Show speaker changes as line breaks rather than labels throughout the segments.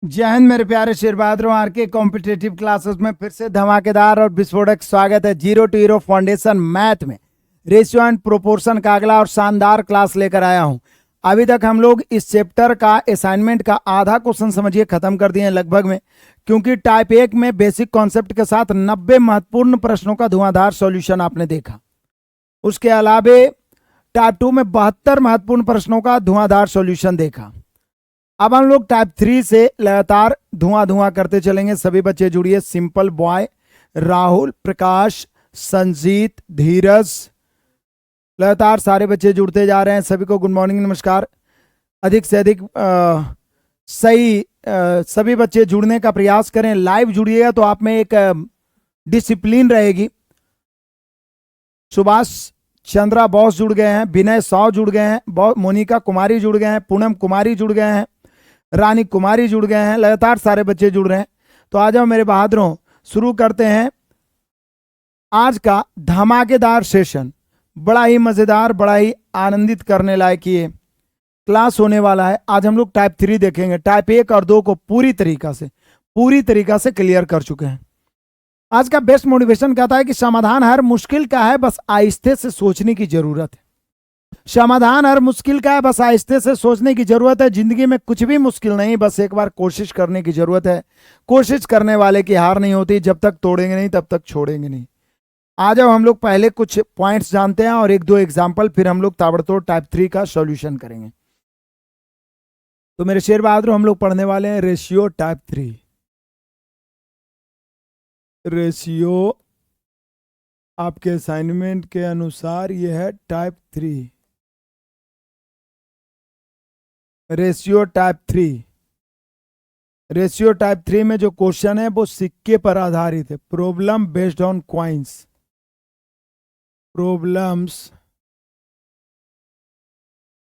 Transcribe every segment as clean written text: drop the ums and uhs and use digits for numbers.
जय हिंद मेरे प्यारे शेर बहादुरों। आर के कॉम्पिटेटिव क्लासेस में फिर से धमाकेदार और विस्फोटक स्वागत है। Zero to hero foundation math में रेशियो एंड प्रोपोर्शन का अगला और शानदार क्लास लेकर आया हूं। अभी तक हम लोग इस चैप्टर का असाइनमेंट का आधा क्वेश्चन समझिए खत्म कर दिए हैं लगभग में, क्योंकि टाइप 1 में बेसिक कॉन्सेप्ट के साथ 90 महत्वपूर्ण प्रश्नों का धुआंधार सॉल्यूशन आपने देखा। उसके अलावे टाइप 2 में 72 महत्वपूर्ण प्रश्नों का धुआंधार सॉल्यूशन देखा। अब हम लोग टाइप 3 से लगातार धुआं करते चलेंगे। सभी बच्चे जुड़िए। सिंपल बॉय, राहुल, प्रकाश, संजीत, धीरज, लगातार सारे बच्चे जुड़ते जा रहे हैं। सभी को गुड मॉर्निंग, नमस्कार। अधिक से अधिक सभी बच्चे जुड़ने का प्रयास करें। लाइव जुड़िएगा तो आप में एक डिसिप्लिन रहेगी। सुभाष चंद्रा बॉस जुड़ गए हैं, विनय साव जुड़ गए हैं, मोनिका कुमारी जुड़ गए हैं, पूनम कुमारी जुड़ गए हैं, रानी कुमारी जुड़ गए हैं। लगातार सारे बच्चे जुड़ रहे हैं। तो आ जाओ मेरे बहादुरों, शुरू करते हैं आज का धमाकेदार सेशन। बड़ा ही मजेदार, बड़ा ही आनंदित करने लायक ये क्लास होने वाला है। आज हम लोग टाइप 3 देखेंगे। टाइप 1 और 2 को पूरी तरीका से क्लियर कर चुके हैं। आज का बेस्ट मोटिवेशन कहता है कि समाधान हर मुश्किल का है, बस आहिस्ते से सोचने की जरूरत है। समाधान हर मुश्किल का है, बस आहिस्ते से सोचने की जरूरत है। जिंदगी में कुछ भी मुश्किल नहीं, बस एक बार कोशिश करने की जरूरत है। कोशिश करने वाले की हार नहीं होती। जब तक तोड़ेंगे नहीं तब तक छोड़ेंगे नहीं। आ जाओ हम लोग पहले कुछ पॉइंट्स जानते हैं और एक दो एग्जाम्पल, फिर हम लोग ताबड़तोड़ टाइप 3 का सॉल्यूशन करेंगे। तो मेरे शेर बहादुर, हम लोग पढ़ने वाले हैं रेशियो टाइप 3। रेशियो आपके असाइनमेंट के अनुसार यह है type 3। Ratio type 3। Ratio type 3 में जो क्वेश्चन है वो सिक्के पर आधारित है। Problem based on coins. Problems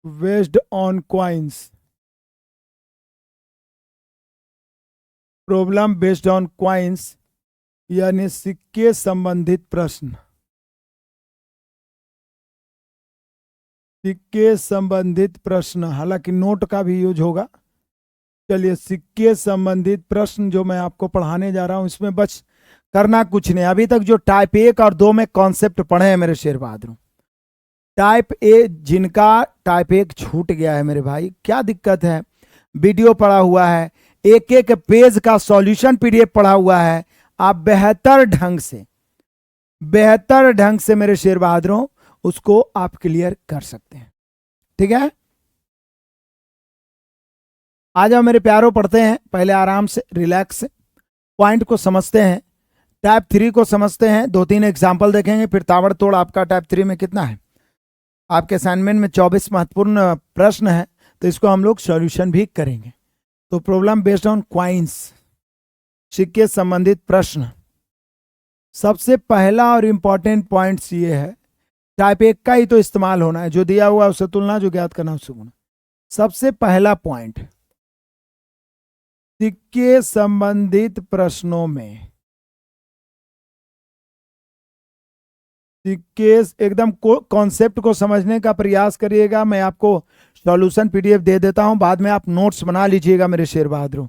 based on coins. Problem based on coins यानी सिक्के संबंधित प्रश्न। सिक्के संबंधित प्रश्न, हालांकि नोट का भी यूज होगा। चलिए, सिक्के संबंधित प्रश्न जो मैं आपको पढ़ाने जा रहा हूं, इसमें बस करना कुछ नहीं। अभी तक जो टाइप 1 और 2 में कॉन्सेप्ट पढ़े हैं मेरे शेर बहादुर, टाइप ए जिनका टाइप 1 छूट गया है मेरे भाई, क्या दिक्कत है? वीडियो पढ़ा हुआ है, एक एक पेज का सॉल्यूशन पीडीएफ पढ़ा हुआ है। आप बेहतर ढंग से मेरे शेर बहादुरों उसको आप क्लियर कर सकते हैं। ठीक है, आ जाओ मेरे प्यारों, पढ़ते हैं। पहले आराम से रिलैक्स से पॉइंट को समझते हैं। टाइप 3 को समझते हैं। 2-3 एग्जाम्पल देखेंगे, फिर ताबड़तोड़ आपका टाइप 3 में कितना है। आपके असाइनमेंट में 24 महत्वपूर्ण प्रश्न है, तो इसको हम लोग सॉल्यूशन भी करेंगे। तो प्रॉब्लम बेस्ड ऑन क्वाइंस, सिक्के संबंधित प्रश्न। सबसे पहला और इंपॉर्टेंट पॉइंट्स ये है, टाइप 1 का ही तो इस्तेमाल होना है। जो दिया हुआ उससे तुलना, जो ज्ञात करना उससे गुणा। सबसे पहला पॉइंट, सिक्के संबंधित प्रश्नों में सिक्के एकदम कॉन्सेप्ट को समझने का प्रयास करिएगा। मैं आपको सॉल्यूशन पीडीएफ दे देता हूं, बाद में आप नोट्स बना लीजिएगा मेरे शेर बहादुरों।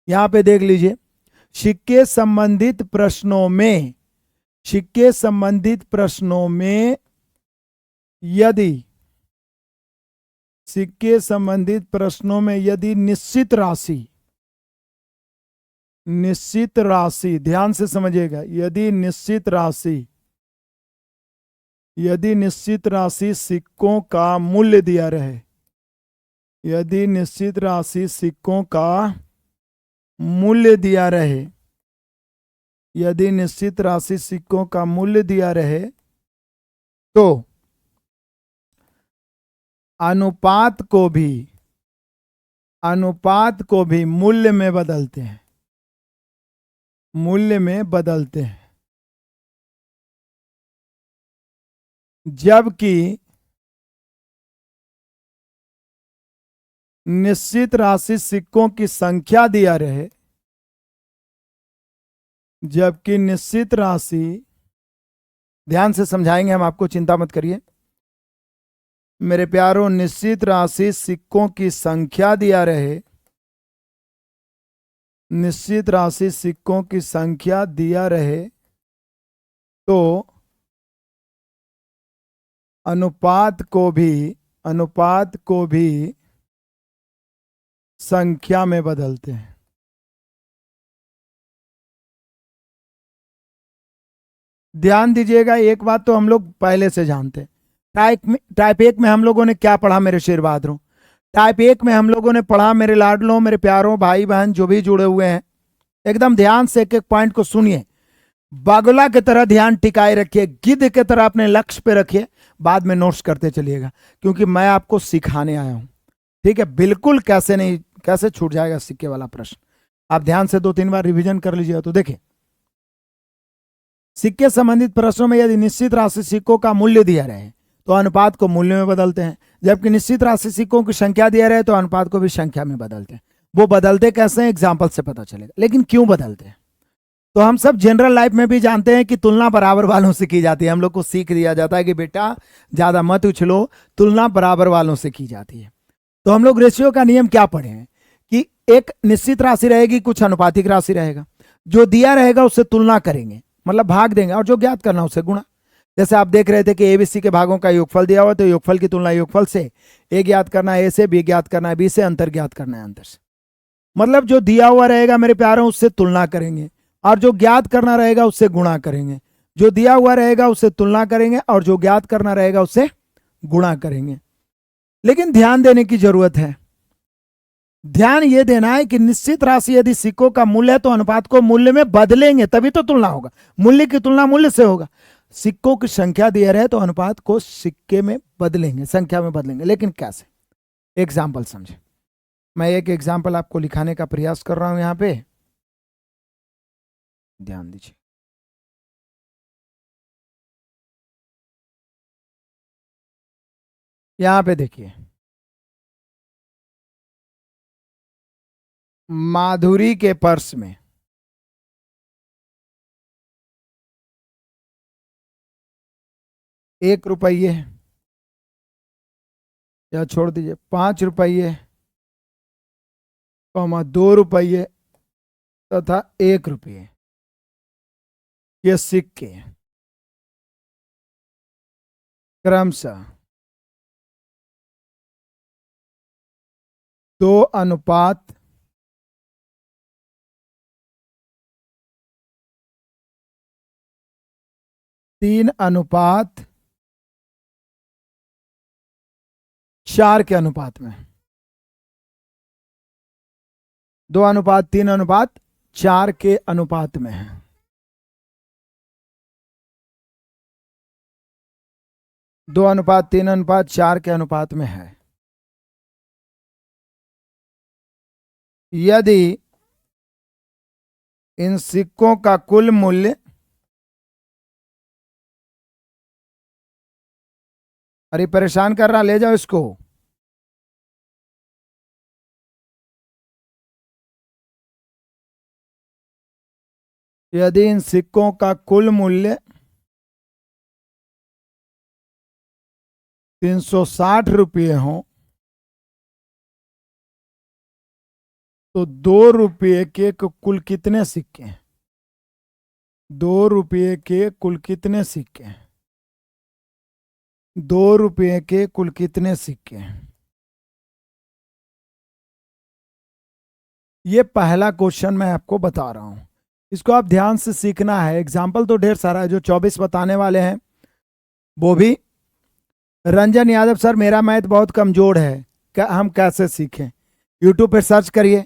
यहां पे देख लीजिए, सिक्के संबंधित प्रश्नों में, सिक्के संबंधित प्रश्नों में यदि सिक्के संबंधित प्रश्नों में यदि निश्चित राशि, ध्यान से समझिएगा, यदि निश्चित राशि सिक्कों का मूल्य दिया रहे, यदि निश्चित राशि सिक्कों का मूल्य दिया रहे, यदि निश्चित राशि सिक्कों का मूल्य दिया रहे, तो अनुपात को भी मूल्य में बदलते हैं। जबकि निश्चित राशि सिक्कों की संख्या दिया रहे, जबकि निश्चित राशि, ध्यान से समझाएंगे हम आपको, चिंता मत करिए मेरे प्यारों। निश्चित राशि सिक्कों की संख्या दिया रहे, निश्चित राशि सिक्कों की संख्या दिया रहे तो अनुपात को भी संख्या में बदलते हैं। ध्यान दीजिएगा, एक बात तो हम लोग पहले से जानते हैं। टाइप एक में हम लोगों ने क्या पढ़ा मेरे आशीर्वादों? टाइप एक में हम लोगों ने पढ़ा, मेरे लाडलों, मेरे प्यारों, भाई बहन जो भी जुड़े हुए हैं, एकदम ध्यान से एक एक पॉइंट को सुनिए। बागुला की तरह ध्यान टिकाए रखिए, गिद्ध की तरह अपने लक्ष्य पे रखिए, बाद में नोट्स करते चलिएगा, क्योंकि मैं आपको सिखाने आया हूं। ठीक है, बिल्कुल कैसे छूट जाएगा सिक्के वाला प्रश्न। आप ध्यान से 2-3 बार रिवीजन कर लीजिएगा। तो देखिए, सिक्के संबंधित प्रश्नों में यदि निश्चित राशि सिक्कों का मूल्य दिया रहे तो अनुपात को मूल्य में बदलते हैं, जबकि निश्चित राशि सिक्कों की संख्या दिया रहे तो अनुपात को भी संख्या में बदलते हैं। वो बदलते कैसे हैं, एग्जाम्पल से पता चलेगा। लेकिन क्यों बदलते हैं, तो हम सब जनरल लाइफ में भी जानते हैं कि तुलना बराबर वालों से की जाती है। हम लोग को सीख दिया जाता है कि बेटा ज्यादा मत उछलो, तुलना बराबर वालों से की जाती है। तो हम लोग रेशियो का नियम क्या पढ़े हैं कि एक निश्चित राशि रहेगी, कुछ अनुपातिक राशि रहेगा, जो दिया रहेगा उससे तुलना करेंगे, मतलब भाग देंगे, और जो ज्ञात करना उससे गुणा। जैसे आप देख रहे थे कि एबीसी के भागों का योगफल दिया हुआ, तो योगफल की तुलना योगफल से, ए ज्ञात करना है ए से, बी ज्ञात करना है बी से, अंतर ज्ञात करना है अंतर से। मतलब जो दिया हुआ रहेगा मेरे प्यारों उससे तुलना करेंगे, और जो ज्ञात करना रहेगा उससे गुणा करेंगे। जो दिया हुआ रहेगा उससे तुलना करेंगे, और जो ज्ञात करना रहेगा उससे गुणा करेंगे। लेकिन ध्यान देने की जरूरत है, ध्यान यह देना है कि निश्चित राशि यदि सिक्कों का मूल्य है तो अनुपात को मूल्य में बदलेंगे, तभी तो तुलना होगा। मूल्य की तुलना मूल्य से होगा। सिक्कों की संख्या दिया रहे तो अनुपात को सिक्के में बदलेंगे, संख्या में बदलेंगे। लेकिन कैसे, एग्जाम्पल समझे। मैं एक एग्जाम्पल आपको लिखाने का प्रयास कर रहा हूं, यहां पे ध्यान दीजिए। यहां पे देखिए, माधुरी के पर्स में ₹1, या छोड़ दीजिए ₹5, ₹2 तथा ₹1 ये सिक्के क्रमशः 2:3 3:4 के अनुपात में, 2:3:4 के अनुपात में है। 2:3:4 के अनुपात में है। यदि इन सिक्कों का कुल मूल्य, अरे परेशान कर रहा, ले जाओ इसको, यदि इन सिक्कों का कुल मूल्य ₹360 हो तो ₹2 के कुल कितने सिक्के हैं? ₹2 के कुल कितने सिक्के हैं? ₹2 के कुल कितने सिक्के हैं? ये पहला क्वेश्चन मैं आपको बता रहा हूं, इसको आप ध्यान से सीखना है। एग्जाम्पल तो ढेर सारा है, जो 24 बताने वाले हैं वो भी। रंजन यादव सर, मेरा मैथ बहुत कमजोर है, क्या हम कैसे सीखें? यूट्यूब पर सर्च करिए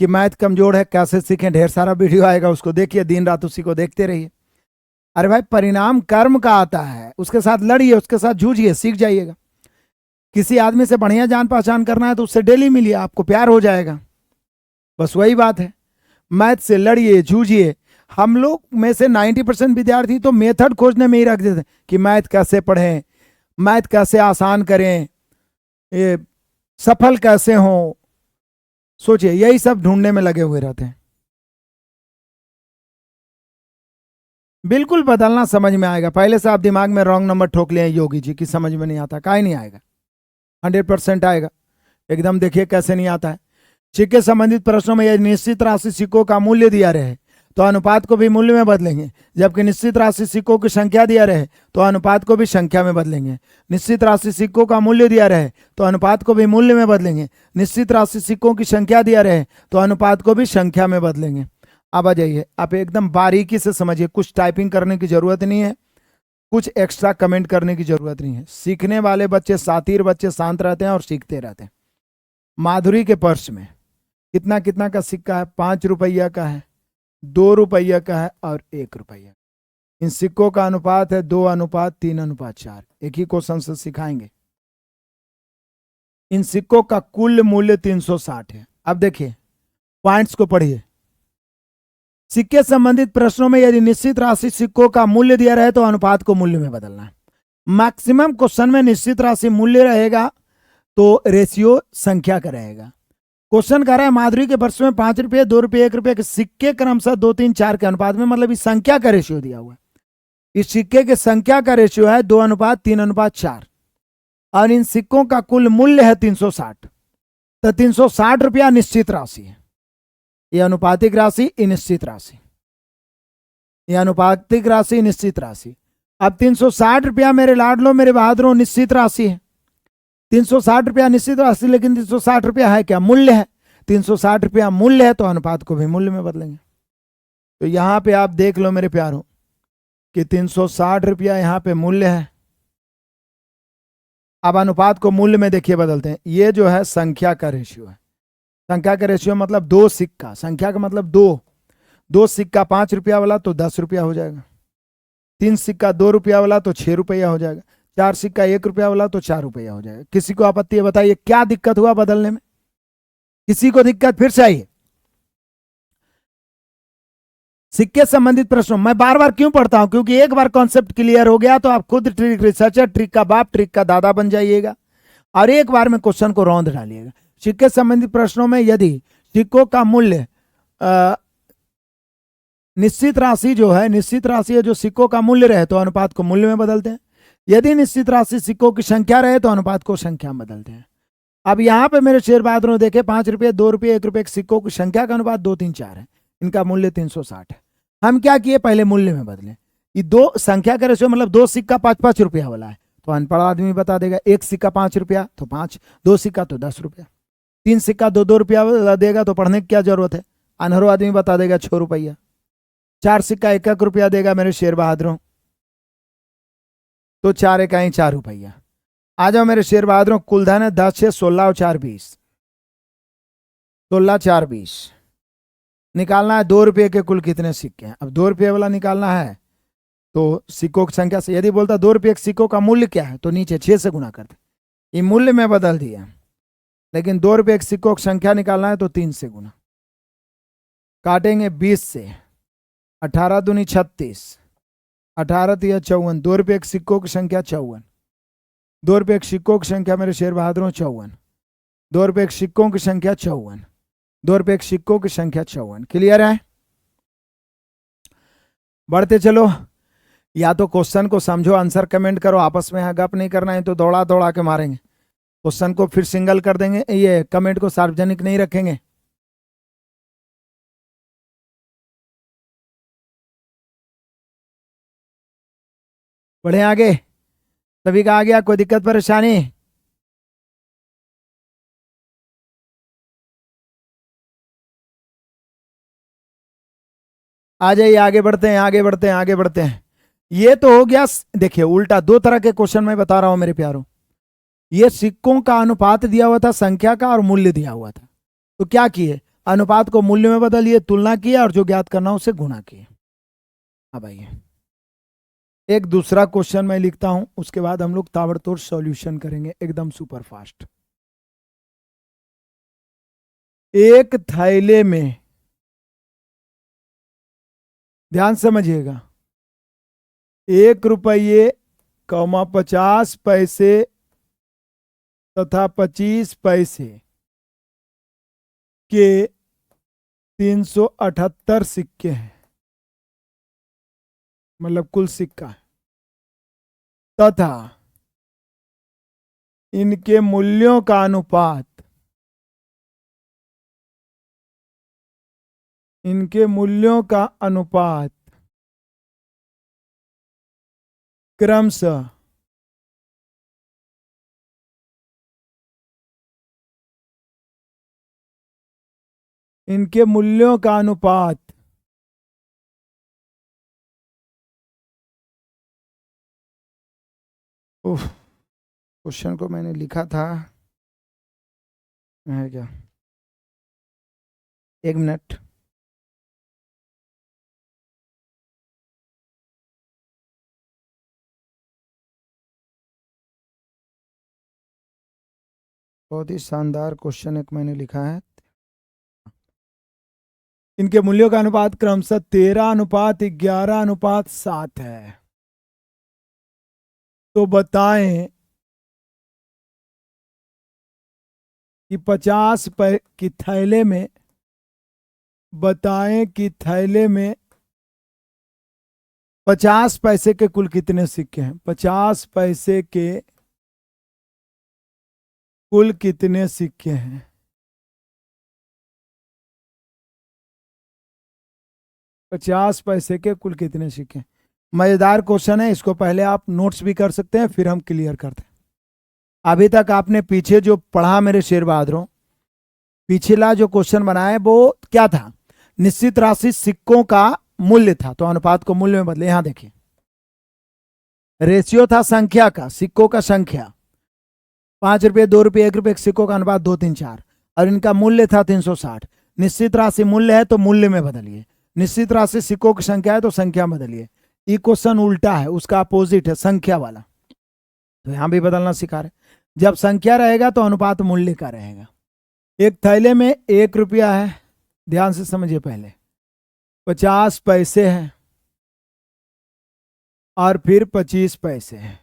कि मैथ कमजोर है कैसे सीखें, ढेर सारा वीडियो आएगा, उसको देखिए, दिन रात उसी को देखते रहिए। अरे भाई, परिणाम कर्म का आता है, उसके साथ लड़िए, उसके साथ जूझिए, सीख जाइएगा। किसी आदमी से बढ़िया जान पहचान करना है तो उससे डेली मिलिए, आपको प्यार हो जाएगा। बस वही बात है, मैथ से लड़िए, जूझिए। हम लोग में से 90% विद्यार्थी तो मेथड खोजने में ही रख देते कि मैथ कैसे पढ़ें, मैथ कैसे आसान करें, ये सफल कैसे हो, सोचिए, यही सब ढूंढने में लगे हुए रहते हैं। बिल्कुल बदलना समझ में आएगा। पहले से आप दिमाग में रॉन्ग नंबर ठोक लिए योगी जी की, समझ में नहीं आता, काहे नहीं आएगा, 100% आएगा। एकदम देखिए कैसे नहीं आता है। सिक्के संबंधित प्रश्नों में यदि निश्चित राशि सिक्कों का मूल्य दिया रहे तो अनुपात को भी मूल्य में बदलेंगे, जबकि निश्चित राशि सिक्कों की संख्या दिया रहे तो अनुपात को भी संख्या में बदलेंगे। निश्चित राशि सिक्कों का मूल्य दिया रहे तो अनुपात को भी मूल्य में बदलेंगे। निश्चित राशि सिक्कों की संख्या दिया रहे तो अनुपात को भी संख्या में बदलेंगे। अब आ जाइए, आप एकदम बारीकी से समझिए, कुछ टाइपिंग करने की जरूरत नहीं है, कुछ एक्स्ट्रा कमेंट करने की जरूरत नहीं है। सीखने वाले बच्चे, शातिर बच्चे शांत रहते हैं और सीखते रहते हैं। माधुरी के पर्स में कितना कितना का सिक्का है? 5 रुपया का है, 2 रुपया का है और 1 रुपया। इन सिक्कों का अनुपात है 2:3:4। एक ही क्वेश्चन से सिखाएंगे। इन सिक्कों का कुल मूल्य 360 है। अब देखिए पॉइंट्स को पढ़िए। सिक्के संबंधित प्रश्नों में यदि निश्चित राशि सिक्कों का मूल्य दिया रहे तो अनुपात को मूल्य में बदलना है। मैक्सिमम क्वेश्चन में निश्चित राशि मूल्य रहेगा तो रेशियो संख्या का रहेगा। क्वेश्चन कह रहा है माधुरी के पर्स में 5 रुपये, 2 रुपये, 1 रुपये के सिक्के क्रमशः 2, 3, 4 के अनुपात में, मतलब इस संख्या का रेशियो दिया हुआ है। इस सिक्के के संख्या का रेशियो है 2:3:4 और इन सिक्कों का कुल मूल्य है 360। तो 360 रुपया निश्चित राशि है। यह अनुपातिक राशि, निश्चित राशि, यह अनुपातिक राशि, निश्चित राशि। अब 360 रुपया मेरे लाडलो मेरे बहादुरों निश्चित राशि है। 360 रुपया निश्चित राशि, लेकिन 360 रुपया है क्या? मूल्य है। 360 रुपया मूल्य है तो अनुपात को भी मूल्य में बदलेंगे। तो यहां पे आप देख लो मेरे प्यारों कि 360 रुपया यहां पे मूल्य है। अब अनुपात को मूल्य में देखिए बदलते हैं। ये जो है संख्या का रेशियो है। संख्या का रेशियो मतलब 2 सिक्का, संख्या का मतलब 2 सिक्का 5 रुपया वाला तो 10 रुपया हो जाएगा। 3 सिक्का 2 रुपया वाला तो 6 रुपया हो जाएगा। 4 सिक्का 1 रुपया वाला तो 4 रुपया हो जाएगा। किसी को आपत्ति है? बताइए क्या दिक्कत हुआ बदलने में? किसी को दिक्कत? फिर से आइए। सिक्के संबंधित प्रश्नों मैं बार बार क्यों पढ़ता हूं? क्योंकि एक बार कॉन्सेप्ट क्लियर हो गया तो आप खुद ट्रिक रिसर्चर, ट्रिक का बाप, ट्रिक का दादा बन जाइएगा और एक बार में क्वेश्चन को रौंद डालिएगा। सिक्के संबंधित प्रश्नों में यदि सिक्कों का मूल्य निश्चित राशि जो है, निश्चित राशि है जो सिक्कों का मूल्य रहे तो अनुपात को मूल्य में बदलते हैं। यदि निश्चित राशि सिक्कों की संख्या रहे तो अनुपात को संख्या में बदलते हैं। अब यहाँ पे मेरे शेर बहादुरों देखे 5 रुपये, 2 रुपये, 1 रुपये सिक्कों की संख्या का अनुपात 2, 3, 4 है। इनका मूल्य 360 है। हम क्या किए? पहले मूल्य में बदले। ये 2 संख्या का रेशियो मतलब 2 सिक्का 5-5 रुपया वाला है तो अनपढ़ आदमी बता देगा 1 सिक्का 5 रुपया तो 5, 2 सिक्का तो 10 रुपया, 3 सिक्का 2-2 रुपया देगा तो पढ़ने की क्या जरूरत है? अनहरो आदमी बता देगा 6 रुपया। 4 सिक्का 1-1 रुपया देगा मेरे शेर बहादुरों तो 4 इकाई 4 रुपया। आ जाओ मेरे शेर बहादुरों, कुल धन है 10, 6, 16 और 4, 20। 16, 4, 20 निकालना है। 2 रुपये के कुल कितने सिक्के हैं? अब 2 रुपये वाला निकालना है तो सिक्कों की संख्या से यदि बोलता 2 रुपये के सिक्कों का मूल्य क्या है तो नीचे 6 से गुना करते। ये मूल्य में बदल दिया, लेकिन 2 रुपये के सिक्कों की संख्या निकालना है तो 3 से गुना काटेंगे 20 से। 18 दूनी 36, 18 तिया 54। 2 रुपये के सिक्कों की संख्या 54। 2 रुपये के सिक्कों की संख्या मेरे शेर बहादुरों 54। 2 रुपये के सिक्कों की संख्या 54। 2 रुपये के सिक्कों की संख्या 54। क्लियर है? बढ़ते चलो। या तो क्वेश्चन को समझो, आंसर कमेंट करो, आपस में गप नहीं करना है तो दौड़ा दौड़ा के मारेंगे। क्वेश्चन को फिर सिंगल कर देंगे, ये कमेंट को सार्वजनिक नहीं रखेंगे। बढ़े आगे। सभी का आ गया? कोई दिक्कत परेशानी? आ जाइए, आगे बढ़ते हैं, आगे बढ़ते हैं, आगे बढ़ते हैं। ये तो हो गया। देखिए उल्टा 2 तरह के क्वेश्चन मैं बता रहा हूं मेरे प्यारों। ये सिक्कों का अनुपात दिया हुआ था, संख्या का, और मूल्य दिया हुआ था। तो क्या किए? अनुपात को मूल्य में बदलिए, तुलना किया और जो ज्ञात करना उसे गुणा किए। अब आइए एक दूसरा क्वेश्चन मैं लिखता हूं, उसके बाद हम लोग ताबड़तोड़ सॉल्यूशन करेंगे एकदम सुपर फास्ट। एक थैले में, ध्यान समझिएगा, 1 रुपये, 50 पैसे तथा 25 पैसे के 378 सिक्के हैं, मतलब कुल सिक्का है, तथा इनके मूल्यों का अनुपात इनके मूल्यों का अनुपात क्रमशः इनके मूल्यों का अनुपात क्वेश्चन को मैंने लिखा था, है क्या? एक मिनट। बहुत ही शानदार क्वेश्चन एक मैंने लिखा है। इनके मूल्यों का अनुपात क्रमशः 13:11:7 है। तो बताएं कि 50 की थैले में, बताएं कि थैले में 50 पैसे के कुल कितने सिक्के हैं? 50 पैसे के कुल कितने सिक्के हैं? पचास पैसे के कुल कितने सिक्के? मजेदार क्वेश्चन है, इसको पहले आप नोट्स भी कर सकते हैं, फिर हम क्लियर करते हैं। अभी तक आपने पीछे जो पढ़ा मेरे शेर बहादुरों, पिछला जो क्वेश्चन बनाया वो क्या था? निश्चित राशि सिक्कों का मूल्य था, तो अनुपात को मूल्य में बदले। यहां देखिए, रेशियो था संख्या का, सिक्कों का संख्या, 5 रुपये, 2 रुपये, 1 रुपये सिक्कों का अनुपात 2, 3, 4, और इनका मूल्य था 360। निश्चित राशि मूल्य है तो मूल्य में बदलिए, निश्चित राशि सिक्कों की संख्या है तो संख्या बदलिए। ये क्वेश्चन उल्टा है, उसका अपोजिट है संख्या वाला, तो यहां भी बदलना सिखा रहे। जब संख्या रहेगा तो अनुपात मूल्य का रहेगा। एक थैले में 1 रुपया है, ध्यान से समझिए, पहले 50 पैसे हैं और फिर 25 पैसे हैं,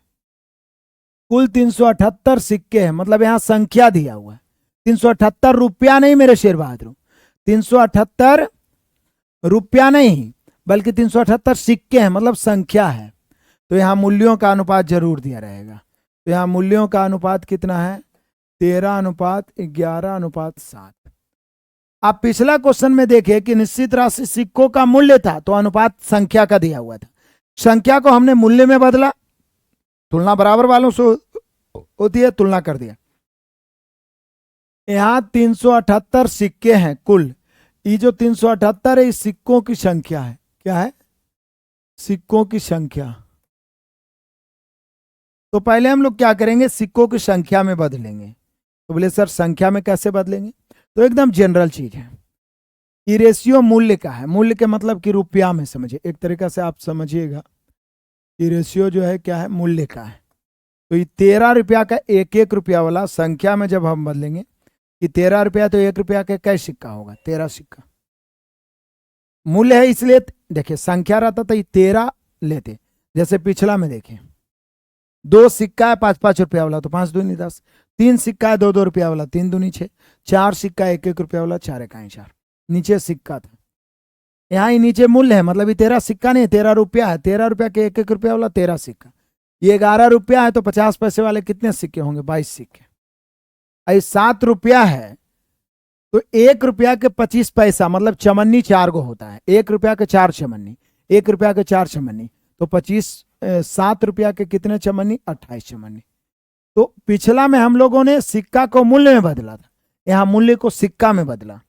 कुल 378 सिक्के हैं। मतलब यहां संख्या दिया हुआ है, 378 रुपया नहीं मेरे शेर बहादुर, 378 रुपया नहीं बल्कि 378 सिक्के हैं, मतलब संख्या है। तो यहां मूल्यों का अनुपात जरूर दिया रहेगा। तो यहां मूल्यों का अनुपात कितना है? 13:11:7। आप पिछला क्वेश्चन में देखें कि निश्चित राशि सिक्कों का मूल्य था तो अनुपात संख्या का दिया हुआ था, संख्या को हमने मूल्य में बदला, तुलना बराबर वालों से होती है, तुलना कर दिया। यहां 378 सिक्के हैं कुल, ये जो 378 है इस सिक्कों की संख्या है। क्या है? सिक्कों की संख्या। तो पहले हम लोग क्या करेंगे, सिक्कों की संख्या में बदलेंगे। तो बोले सर संख्या में कैसे बदलेंगे? तो एकदम जनरल चीज है, ये रेशियो मूल्य का है। मूल्य के मतलब कि रुपया में समझिए, एक तरीका से आप समझिएगा, ये रेशियो जो है क्या है? मूल्य का है। तो ये 13 रुपया का 1 रुपया वाला संख्या में जब हम बदलेंगे कि 13 रुपया, तो 1 रुपया का कै सिक्का होगा? 13 सिक्का। मूल्य है इसलिए देखिए संख्या रहता तो ये 13 लेते, जैसे पिछला में देखें 2 सिक्का है 5-5 रुपया वाला तो 5 दूनी 10, 3 सिक्का है 2-2 रुपया वाला 3 दूनी 6, 4 सिक्का 1-1 रुपया वाला 4 इकाई 4, नीचे सिक्का था। यहाँ ही नीचे मूल्य है, मतलब ये 13 सिक्का नहीं, 13 रुपया है। 13 रुपया के 1-1 रुपया वाला 13 सिक्का। ये 11 रुपया है तो 50 पैसे वाले कितने सिक्के होंगे? 22 सिक्के। 7 रुपया है तो 1 रुपया के 25 पैसा, मतलब चमन्नी 4 गो होता है, 1 रुपया के 4 चमन्नी, 1 रुपया के 4 चमन्नी, तो 7 रुपया के कितने चमन्नी? 28 चमन्नी। तो पिछला में हम लोगों ने सिक्का को मूल्य में बदला था, यहाँ मूल्य को सिक्का में बदला।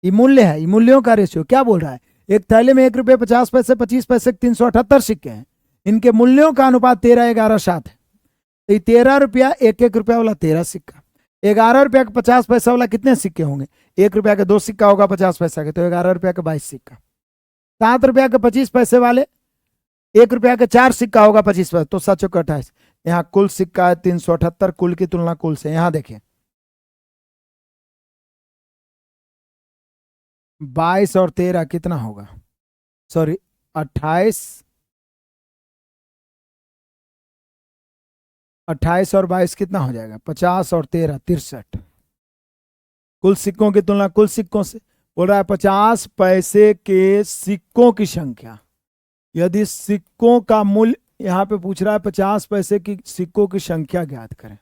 ये मूल्य है, ये मूल्यों का रेशियो। क्या बोल रहा है? एक थैले में 1 रुपये 50 पैसे 25 पैसे 378 सिक्के हैं, इनके मूल्यों का अनुपात 13:11:7 है। तो ये 13 रुपया 1-1 रुपया वाला 13 सिक्का, 11 रुपया का 50 पैसा वाला कितने सिक्के होंगे? 1 रुपया के 2 सिक्का होगा 50 पैसा के, तो 11 रुपया के 22 सिक्का। 7 रुपया के 25 पैसे वाले 1 रुपया के 4 सिक्का होगा 25 पैसे, तो 7 चौके 28। यहाँ कुल सिक्का है 378, कुल की तुलना कुल से। यहाँ देखें 22 और 13 कितना होगा? सॉरी 28, 28 और 22 कितना हो जाएगा? 50 और 13 63। कुल सिक्कों की तुलना कुल सिक्कों से। बोल रहा है 50 पैसे के सिक्कों की संख्या, यदि सिक्कों का मूल्य, यहाँ पे पूछ रहा है 50 पैसे की सिक्कों की संख्या ज्ञात करें,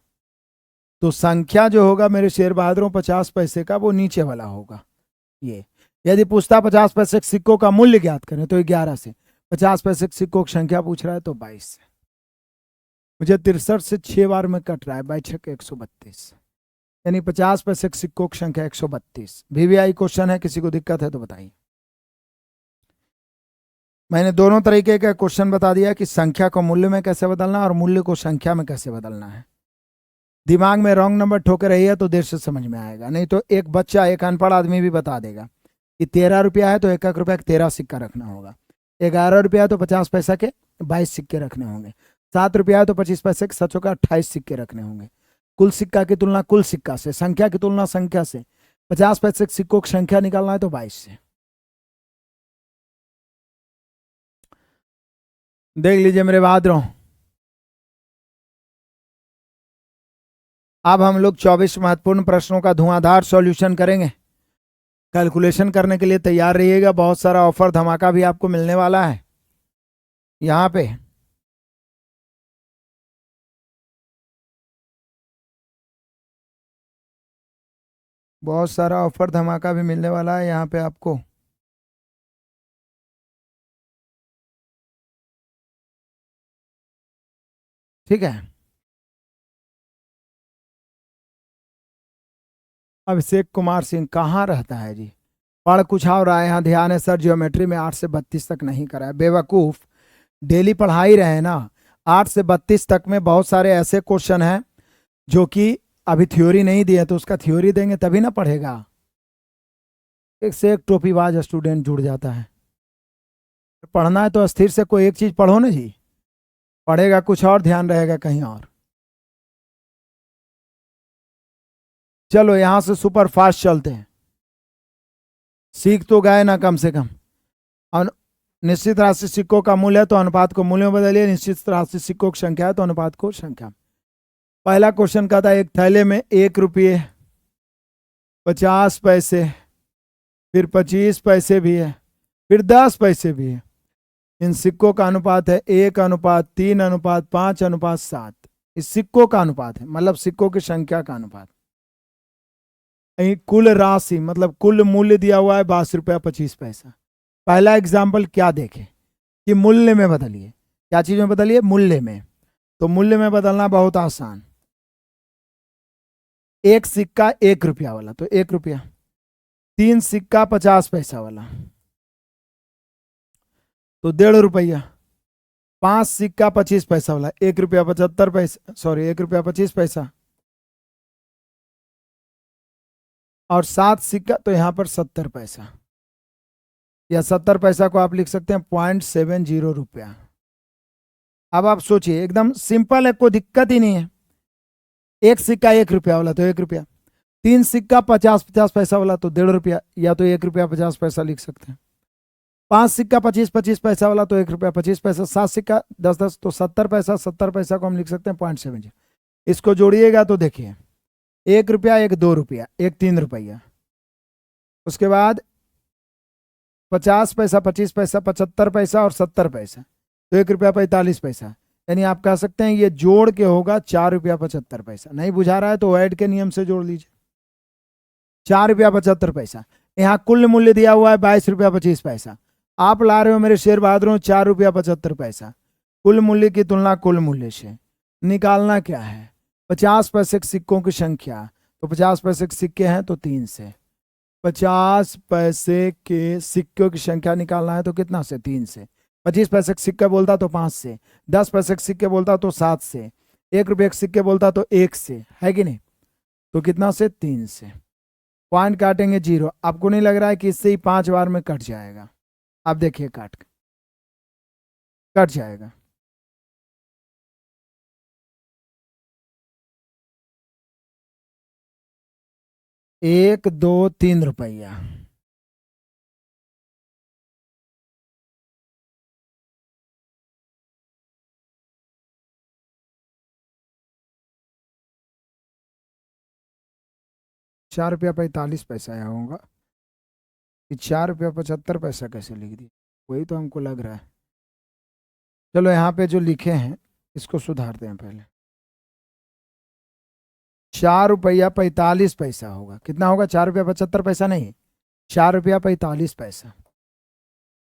तो संख्या जो होगा मेरे शेर बहादुरों 50 पैसे का वो नीचे वाला होगा, ये यदि पूछता 50 पैसे के सिक्कों का मूल्य ज्ञात करें तो 11 से, 50 पैसे के सिक्कों की संख्या पूछ रहा है तो 22 से। मुझे 63 से 6 बार में कट रहा है, 22 132, यानी 50 पैसे के सिक्कों की संख्या 132। VVI क्वेश्चन है, किसी को दिक्कत है तो बताइए। मैंने दोनों तरीके का क्वेश्चन बता दिया कि संख्या को मूल्य में कैसे बदलना और मूल्य को संख्या में कैसे बदलना है। दिमाग में रॉन्ग नंबर ठोके रही है तो देर से समझ में आएगा, नहीं तो एक बच्चा, एक अनपढ़ आदमी भी बता देगा कि 13 रुपया है तो 1 रुपया का 13 सिक्का रखना होगा, 11 रुपया है तो 50 पैसा के 22 सिक्के रखने होंगे, 7 रुपया है तो 25 पैसे के 7 का 28 सिक्के रखने होंगे। कुल सिक्का की तुलना कुल सिक्का से, संख्या की तुलना संख्या से, 50 पैसे के सिक्कों की संख्या निकालना है तो 22 से। देख लीजिए मेरे बहादुरों, अब हम लोग 24 महत्वपूर्ण प्रश्नों का धुआंधार सॉल्यूशन करेंगे। कैलकुलेशन करने के लिए तैयार रहिएगा, बहुत सारा ऑफर धमाका भी आपको मिलने वाला है यहाँ पे। बहुत सारा ऑफर धमाका भी मिलने वाला है यहाँ पे आपको। ठीक है, अभिषेक कुमार सिंह कहाँ रहता है जी? पढ़ कुछ और रहा है, यहाँ ध्यान है सर, ज्योमेट्री में 8 से 32 तक नहीं करा है। बेवकूफ़, डेली पढ़ा ही रहे ना। 8 से 32 तक में बहुत सारे ऐसे क्वेश्चन हैं जो कि अभी थ्योरी नहीं दी है, तो उसका थ्योरी देंगे तभी ना पढ़ेगा। एक से एक टोपीबाज स्टूडेंट जुड़ जाता है। पढ़ना है तो स्थिर से कोई एक चीज़ पढ़ो ना जी, पढ़ेगा कुछ और, ध्यान रहेगा कहीं और। चलो यहाँ से सुपर फास्ट चलते हैं, सीख तो गए ना कम से कम। और निश्चित राशि सिक्कों का मूल्य है तो अनुपात को मूल्य में बदलिए, निश्चित राशि सिक्कों की संख्या है तो अनुपात को संख्या। पहला क्वेश्चन का था एक थैले में 1 रुपये 50 पैसे, फिर 25 पैसे भी है, फिर 10 पैसे भी है। इन सिक्कों का अनुपात है 1:3:5:7। इस सिक्कों का अनुपात है, मतलब सिक्कों की संख्या का अनुपात। कुल राशि मतलब कुल मूल्य दिया हुआ है 22 रुपया 25 पैसा। पहला एग्जाम्पल क्या देखें कि मूल्य में बदलिए। क्या चीज में बदलिए? मूल्य में। तो मूल्य में बदलना बहुत आसान। एक सिक्का 1 रुपया वाला तो 1 रुपया, 3 सिक्का 50 पैसा वाला तो 1.5 रुपया, 5 सिक्का 25 पैसा वाला 1 रुपया 75 पैसा, सॉरी 1 रुपया 25 पैसा, और 7 सिक्का तो यहां पर 70 पैसा, या 70 पैसा को आप लिख सकते हैं 0.70 रुपया। अब आप सोचिए, एकदम सिंपल है, कोई दिक्कत ही नहीं है। एक सिक्का 1 रुपया वाला तो 1 रुपया, 3 सिक्का 50 पैसा वाला तो 1.5 रुपया, या तो 1 रुपया 50 पैसा लिख सकते हैं। 5 सिक्का 25 पैसा वाला तो 1 रुपया 25 पैसा, 7 सिक्का 10 तो 70 पैसा, 70 पैसा को हम लिख सकते हैं 0.70। इसको जोड़िएगा तो देखिए 1 रुपया, 1 2 रुपया, 1 3 रुपया, उसके बाद 50 पैसा 25 पैसा 75 पैसा और 70 पैसा तो 1 रुपया 45 पैसा। यानी आप कह सकते हैं ये जोड़ के होगा 4 रुपया 75 पैसा। नहीं बुझा रहा है तो ऐड के नियम से जोड़ लीजिए, 4 रुपया 75 पैसा। यहाँ कुल मूल्य दिया हुआ है 22 रुपया 25 पैसा। आप ला रहे हो मेरे शेर बहादुरों 4 रुपया 75 पैसा। कुल मूल्य की तुलना कुल मूल्य से। निकालना क्या है? 50 पैसे के सिक्कों की संख्या, तो 50 पैसे के सिक्के हैं तो 3 से। 50 पैसे के सिक्कों की संख्या निकालना है तो कितना से? 3 से। 25 पैसे के सिक्के बोलता तो 5 से, 10 पैसे के सिक्के बोलता तो 7 से, 1 रुपये के सिक्के बोलता तो 1 से, है कि नहीं? तो कितना से? 3 से। पॉइंट काटेंगे 0। आपको नहीं लग रहा है कि इससे ही 5 बार में कट जाएगा? आप देखिए कट जाएगा। एक 2 3 रुपया, ₹4.45 आया होगा कि 4.75 कैसे लिख दिया? वही तो हमको लग रहा है। चलो यहाँ पे जो लिखे हैं इसको सुधारते हैं पहले। ₹4.45 होगा। कितना होगा? 4.75 नहीं, ₹4.45।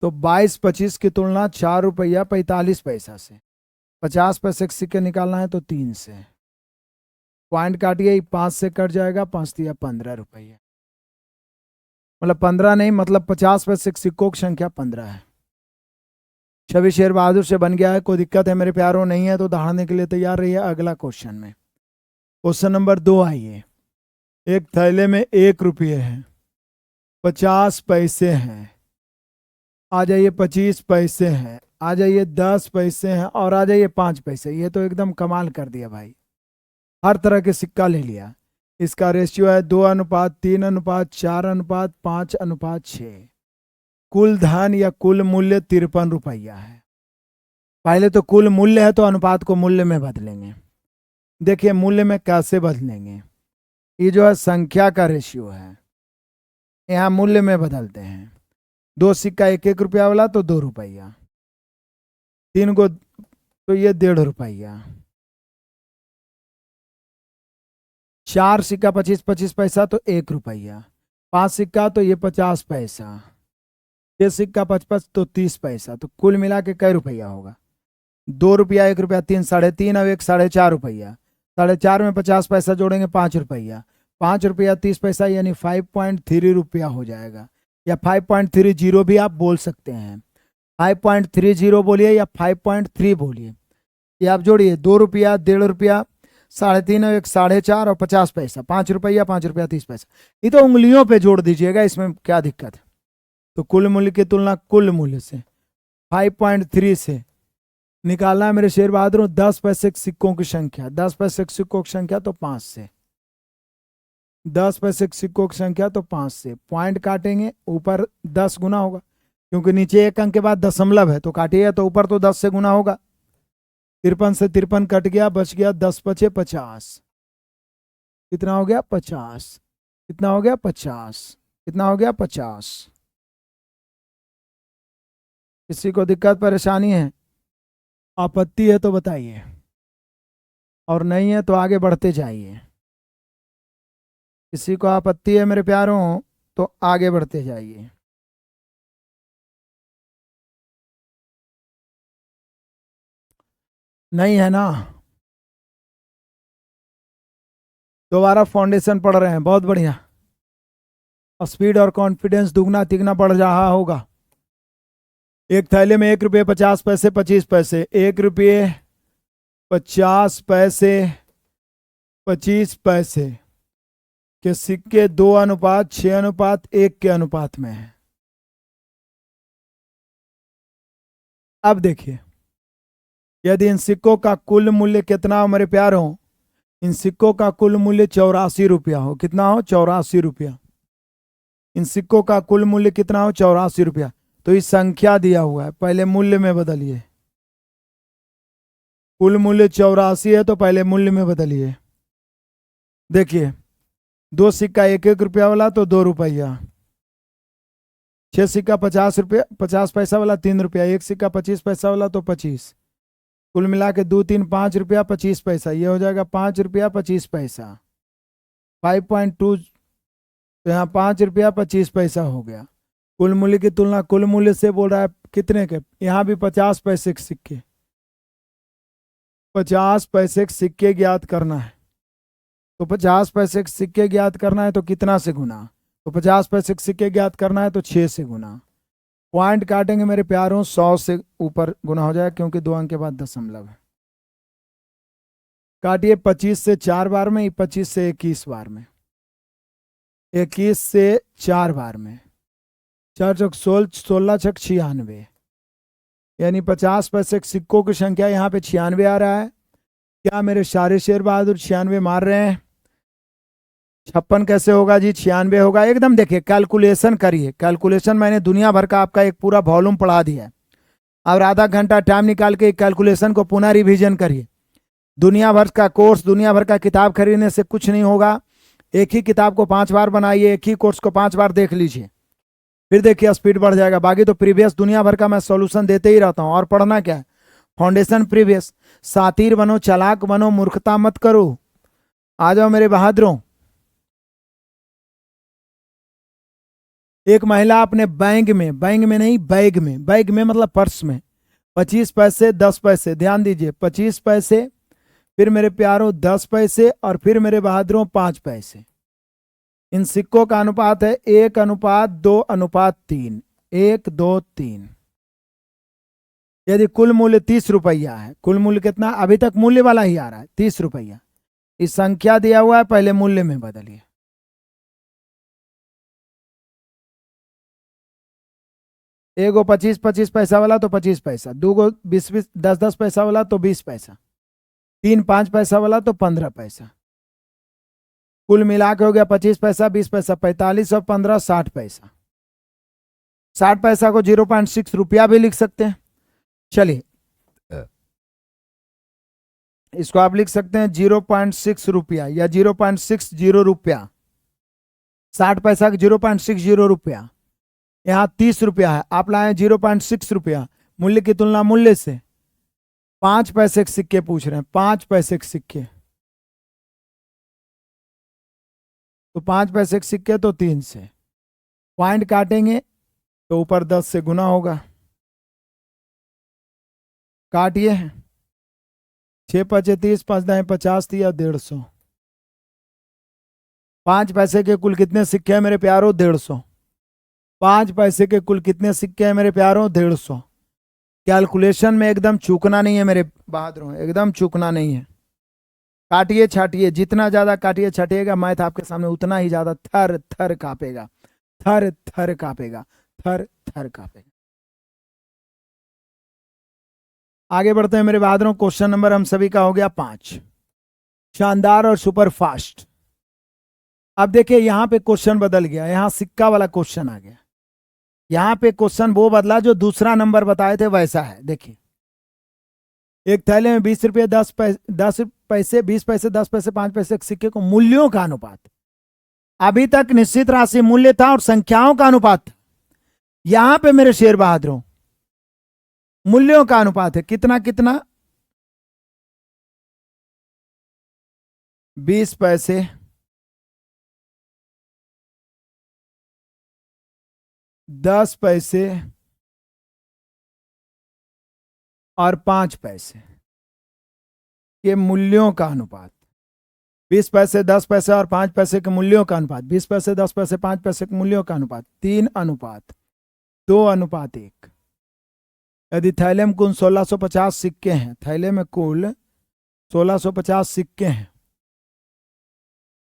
तो 22-25 की तुलना ₹4.45 से। 50 पैसे के सिक्के निकालना है तो 3 से। पॉइंट काटिए, 5 से कट जाएगा, 5 दिया ₹15। मतलब 15 नहीं, मतलब 50 पैसे के सिक्कों की संख्या 15 है। छवि शेर बहादुर से बन गया है। कोई दिक्कत है मेरे प्यारों? नहीं है तो दहाड़ने के लिए तैयार रहिए अगला क्वेश्चन में। क्वेश्चन नंबर 2 आइए। एक थैले में ₹1 है, 50 पैसे हैं, आ जाइए 25 पैसे हैं, आ जाइए 10 पैसे हैं, और आ जाइए 5 पैसे। ये तो एकदम कमाल कर दिया भाई, हर तरह के सिक्का ले लिया। इसका रेशियो है 2:3:4:5:6। कुल धन या कुल मूल्य ₹53 है। पहले तो कुल मूल्य है तो अनुपात को मूल्य में बदलेंगे। देखिए मूल्य में कैसे बदलेंगे, ये जो है संख्या का रेशियो है, यहाँ मूल्य में बदलते हैं। 2 सिक्का ₹1 वाला तो ₹2, 3 को तो ये ₹1.5, 4 सिक्का 25-25 पैसा तो ₹1, 5 सिक्का तो ये 50 पैसा, 6 सिक्का 55 तो 30 पैसा। तो कुल मिला के कै रुपया होगा? ₹2, ₹1, 3, 3.5 और 1 ₹4.5। 4.5 में 50 पैसा जोड़ेंगे ₹5, ₹5 30 पैसा, यानी ₹5.3 हो जाएगा। या 5.30 भी आप बोल सकते हैं। 5.30 बोलिए या 5.3 बोलिए। ये आप जोड़िए, ₹2, ₹1.5, 3.5 और 1 4.5 और 50 पैसा, ₹5, ₹5.30। ये तो उंगलियों पे जोड़ दीजिएगा, इसमें क्या दिक्कत है। तो कुल मूल्य की तुलना कुल मूल्य से 5.3 से निकालना है मेरे शेर बहादुर। 10 पैसे के सिक्कों की संख्या, 10 पैसे के सिक्कों की संख्या तो 5 से, 10 पैसे के सिक्कों की संख्या तो 5 से। पॉइंट काटेंगे, ऊपर 10 गुना होगा, क्योंकि नीचे 1 अंक के बाद दशमलव है, तो काटिएगा तो ऊपर तो 10 से गुना होगा। 53 से 53 कट गया, बच गया 10 बचे 50। कितना हो गया? 50। कितना हो गया? 50। कितना हो गया? 50। किसी को दिक्कत परेशानी है, आपत्ति है तो बताइए, और नहीं है तो आगे बढ़ते जाइए। किसी को आपत्ति है मेरे प्यारों तो आगे बढ़ते जाइए। नहीं है ना? दोबारा फाउंडेशन पढ़ रहे हैं, बहुत बढ़िया। स्पीड और कॉन्फिडेंस दुगना तिगना बढ़ रहा होगा। एक थैले में ₹1 50 पैसे 25 पैसे, ₹1 50 पैसे 25 पैसे के सिक्के 2:6:1 के अनुपात में है। अब देखिए, यदि इन सिक्कों का कुल मूल्य कितना हो मेरे प्यारों? इन सिक्कों का कुल मूल्य ₹84 हो। कितना हो? ₹84। इन सिक्कों का कुल मूल्य कितना हो? ₹84। तो इस संख्या दिया हुआ है, पहले मूल्य में बदलिए। कुल मूल्य 84 है तो पहले मूल्य में बदलिए। देखिए, 2 सिक्का ₹1 वाला तो ₹2, 6 सिक्का ₹50 50 पैसा वाला ₹3, 1 सिक्का 25 पैसा वाला तो 25। कुल मिला के 2 3 ₹5 25 पैसा, ये हो जाएगा ₹5 25 पैसा। 5.2, तो यहाँ ₹5 25 पैसा हो गया। कुल मूल्य की तुलना कुल मूल्य से बोल रहा है कितने के? यहाँ भी 50 पैसे के सिक्के, 50 पैसे के सिक्के ज्ञात करना है। तो 50 पैसे के सिक्के ज्ञात करना है तो कितना से गुना? तो 50 पैसे के सिक्के ज्ञात करना है तो 6 से गुना। पॉइंट काटेंगे मेरे प्यारों, 100 से ऊपर गुना हो जाए, क्योंकि 2 अंक के बाद दशमलव है। काटिए, 25 से 4 बार में, 25 से 21 बार में, 21 से 4 बार में, 4 चौक 16, 16 छक 96, यानी 50 पैसे के सिक्कों की संख्या यहाँ पे 96 आ रहा है। क्या मेरे सारे शेर बहादुर 96 मार रहे हैं? 56 कैसे होगा जी? 96 होगा एकदम। देखिए कैलकुलेशन करिए, कैलकुलेशन मैंने दुनिया भर का आपका एक पूरा वॉल्यूम पढ़ा दिया है। और आधा घंटा टाइम निकाल के कैलकुलेशन को पुनः रिवीजन करिए। दुनिया भर का कोर्स, दुनिया भर का किताब खरीदने से कुछ नहीं होगा। एक ही किताब को 5 बार बनाइए, एक ही कोर्स को 5 बार देख लीजिए, फिर देखिए स्पीड बढ़ जाएगा। बाकी तो प्रीवियस दुनिया भर का मैं सॉल्यूशन देते ही रहता हूँ। और पढ़ना क्या है? Foundation previous. सातिर बनो, चालाक बनो, मूर्खता मत करो। आ जाओ मेरे बहादुरों। एक महिला अपने बैंक में नहीं, बैग में मतलब पर्स में 25 पैसे 10 पैसे, ध्यान दीजिए 25 पैसे, फिर मेरे प्यारों 10 पैसे और फिर मेरे बहादुरों 5 पैसे। इन सिक्कों का अनुपात है 1:2:3, 1 2 3। यदि कुल मूल्य 30 रुपया है, कुल मूल्य कितना, अभी तक मूल्य वाला ही आ रहा है 30 रुपया, इस संख्या दिया हुआ है, पहले मूल्य में बदलिए। एगो 25 पैसा वाला तो 25 पैसा, दूगो 20 10 पैसा वाला तो 20 पैसा, 3 5 पैसा वाला तो 15 पैसा, कुल मिला के हो गया 25 पैसा 20 पैसा 45 और 15 60 पैसा। 60 पैसा को 0.6 रुपया भी लिख सकते हैं। चलिए इसको आप लिख सकते हैं 0.6 रुपया या 0.60 रुपया। 60 पैसा का 0.60 रुपया, यहां 30 रुपया है, आप लाए 0.6 रुपया, मूल्य की तुलना मूल्य से। 5 पैसे के सिक्के पूछ रहे हैं, 5 पैसे के सिक्के, तो 5 पैसे के सिक्के तो 3 से पॉइंट काटेंगे तो ऊपर 10 से गुना होगा। काटिए, 6 5 30, 5 10 50 दिया 150। 5 पैसे के कुल कितने सिक्के हैं मेरे प्यारों, 150। 5 पैसे के कुल कितने सिक्के हैं मेरे प्यारों, 150। कैलकुलेशन में एकदम चूकना नहीं है मेरे बहादुरों, एकदम चूकना नहीं है। काटिए छाटिए, जितना ज्यादा काटिए छाटिएगा मैथ आपके सामने उतना ही ज्यादा थर थर कांपेगा, थर थर कांपेगा, थर थर कांपेगा। आगे बढ़ते हैं मेरे बहादुरों। क्वेश्चन नंबर हम सभी का हो गया 5, शानदार और सुपर फास्ट। अब देखिए यहां पे क्वेश्चन बदल गया, यहां सिक्का वाला क्वेश्चन आ गया। यहां पे क्वेश्चन वो बदला जो दूसरा नंबर बताए थे वैसा है। देखिए एक थैले में 20 रुपये 10 पैसे 20 पैसे 10 पैसे 5 पैसे के सिक्के को मूल्यों का अनुपात, अभी तक निश्चित राशि मूल्य था और संख्याओं का अनुपात था। यहां पे मेरे शेर बहादुरों मूल्यों का अनुपात है, कितना कितना, 20 पैसे 10 पैसे और 5 पैसे के मूल्यों का अनुपात। 20 पैसे 10 पैसे और 5 पैसे के मूल्यों का अनुपात, 20 पैसे 10 पैसे 5 पैसे के मूल्यों का अनुपात 3:2:1। यदि थैले में कुल 1650 सिक्के हैं, थैले में कुल 1650 सिक्के हैं,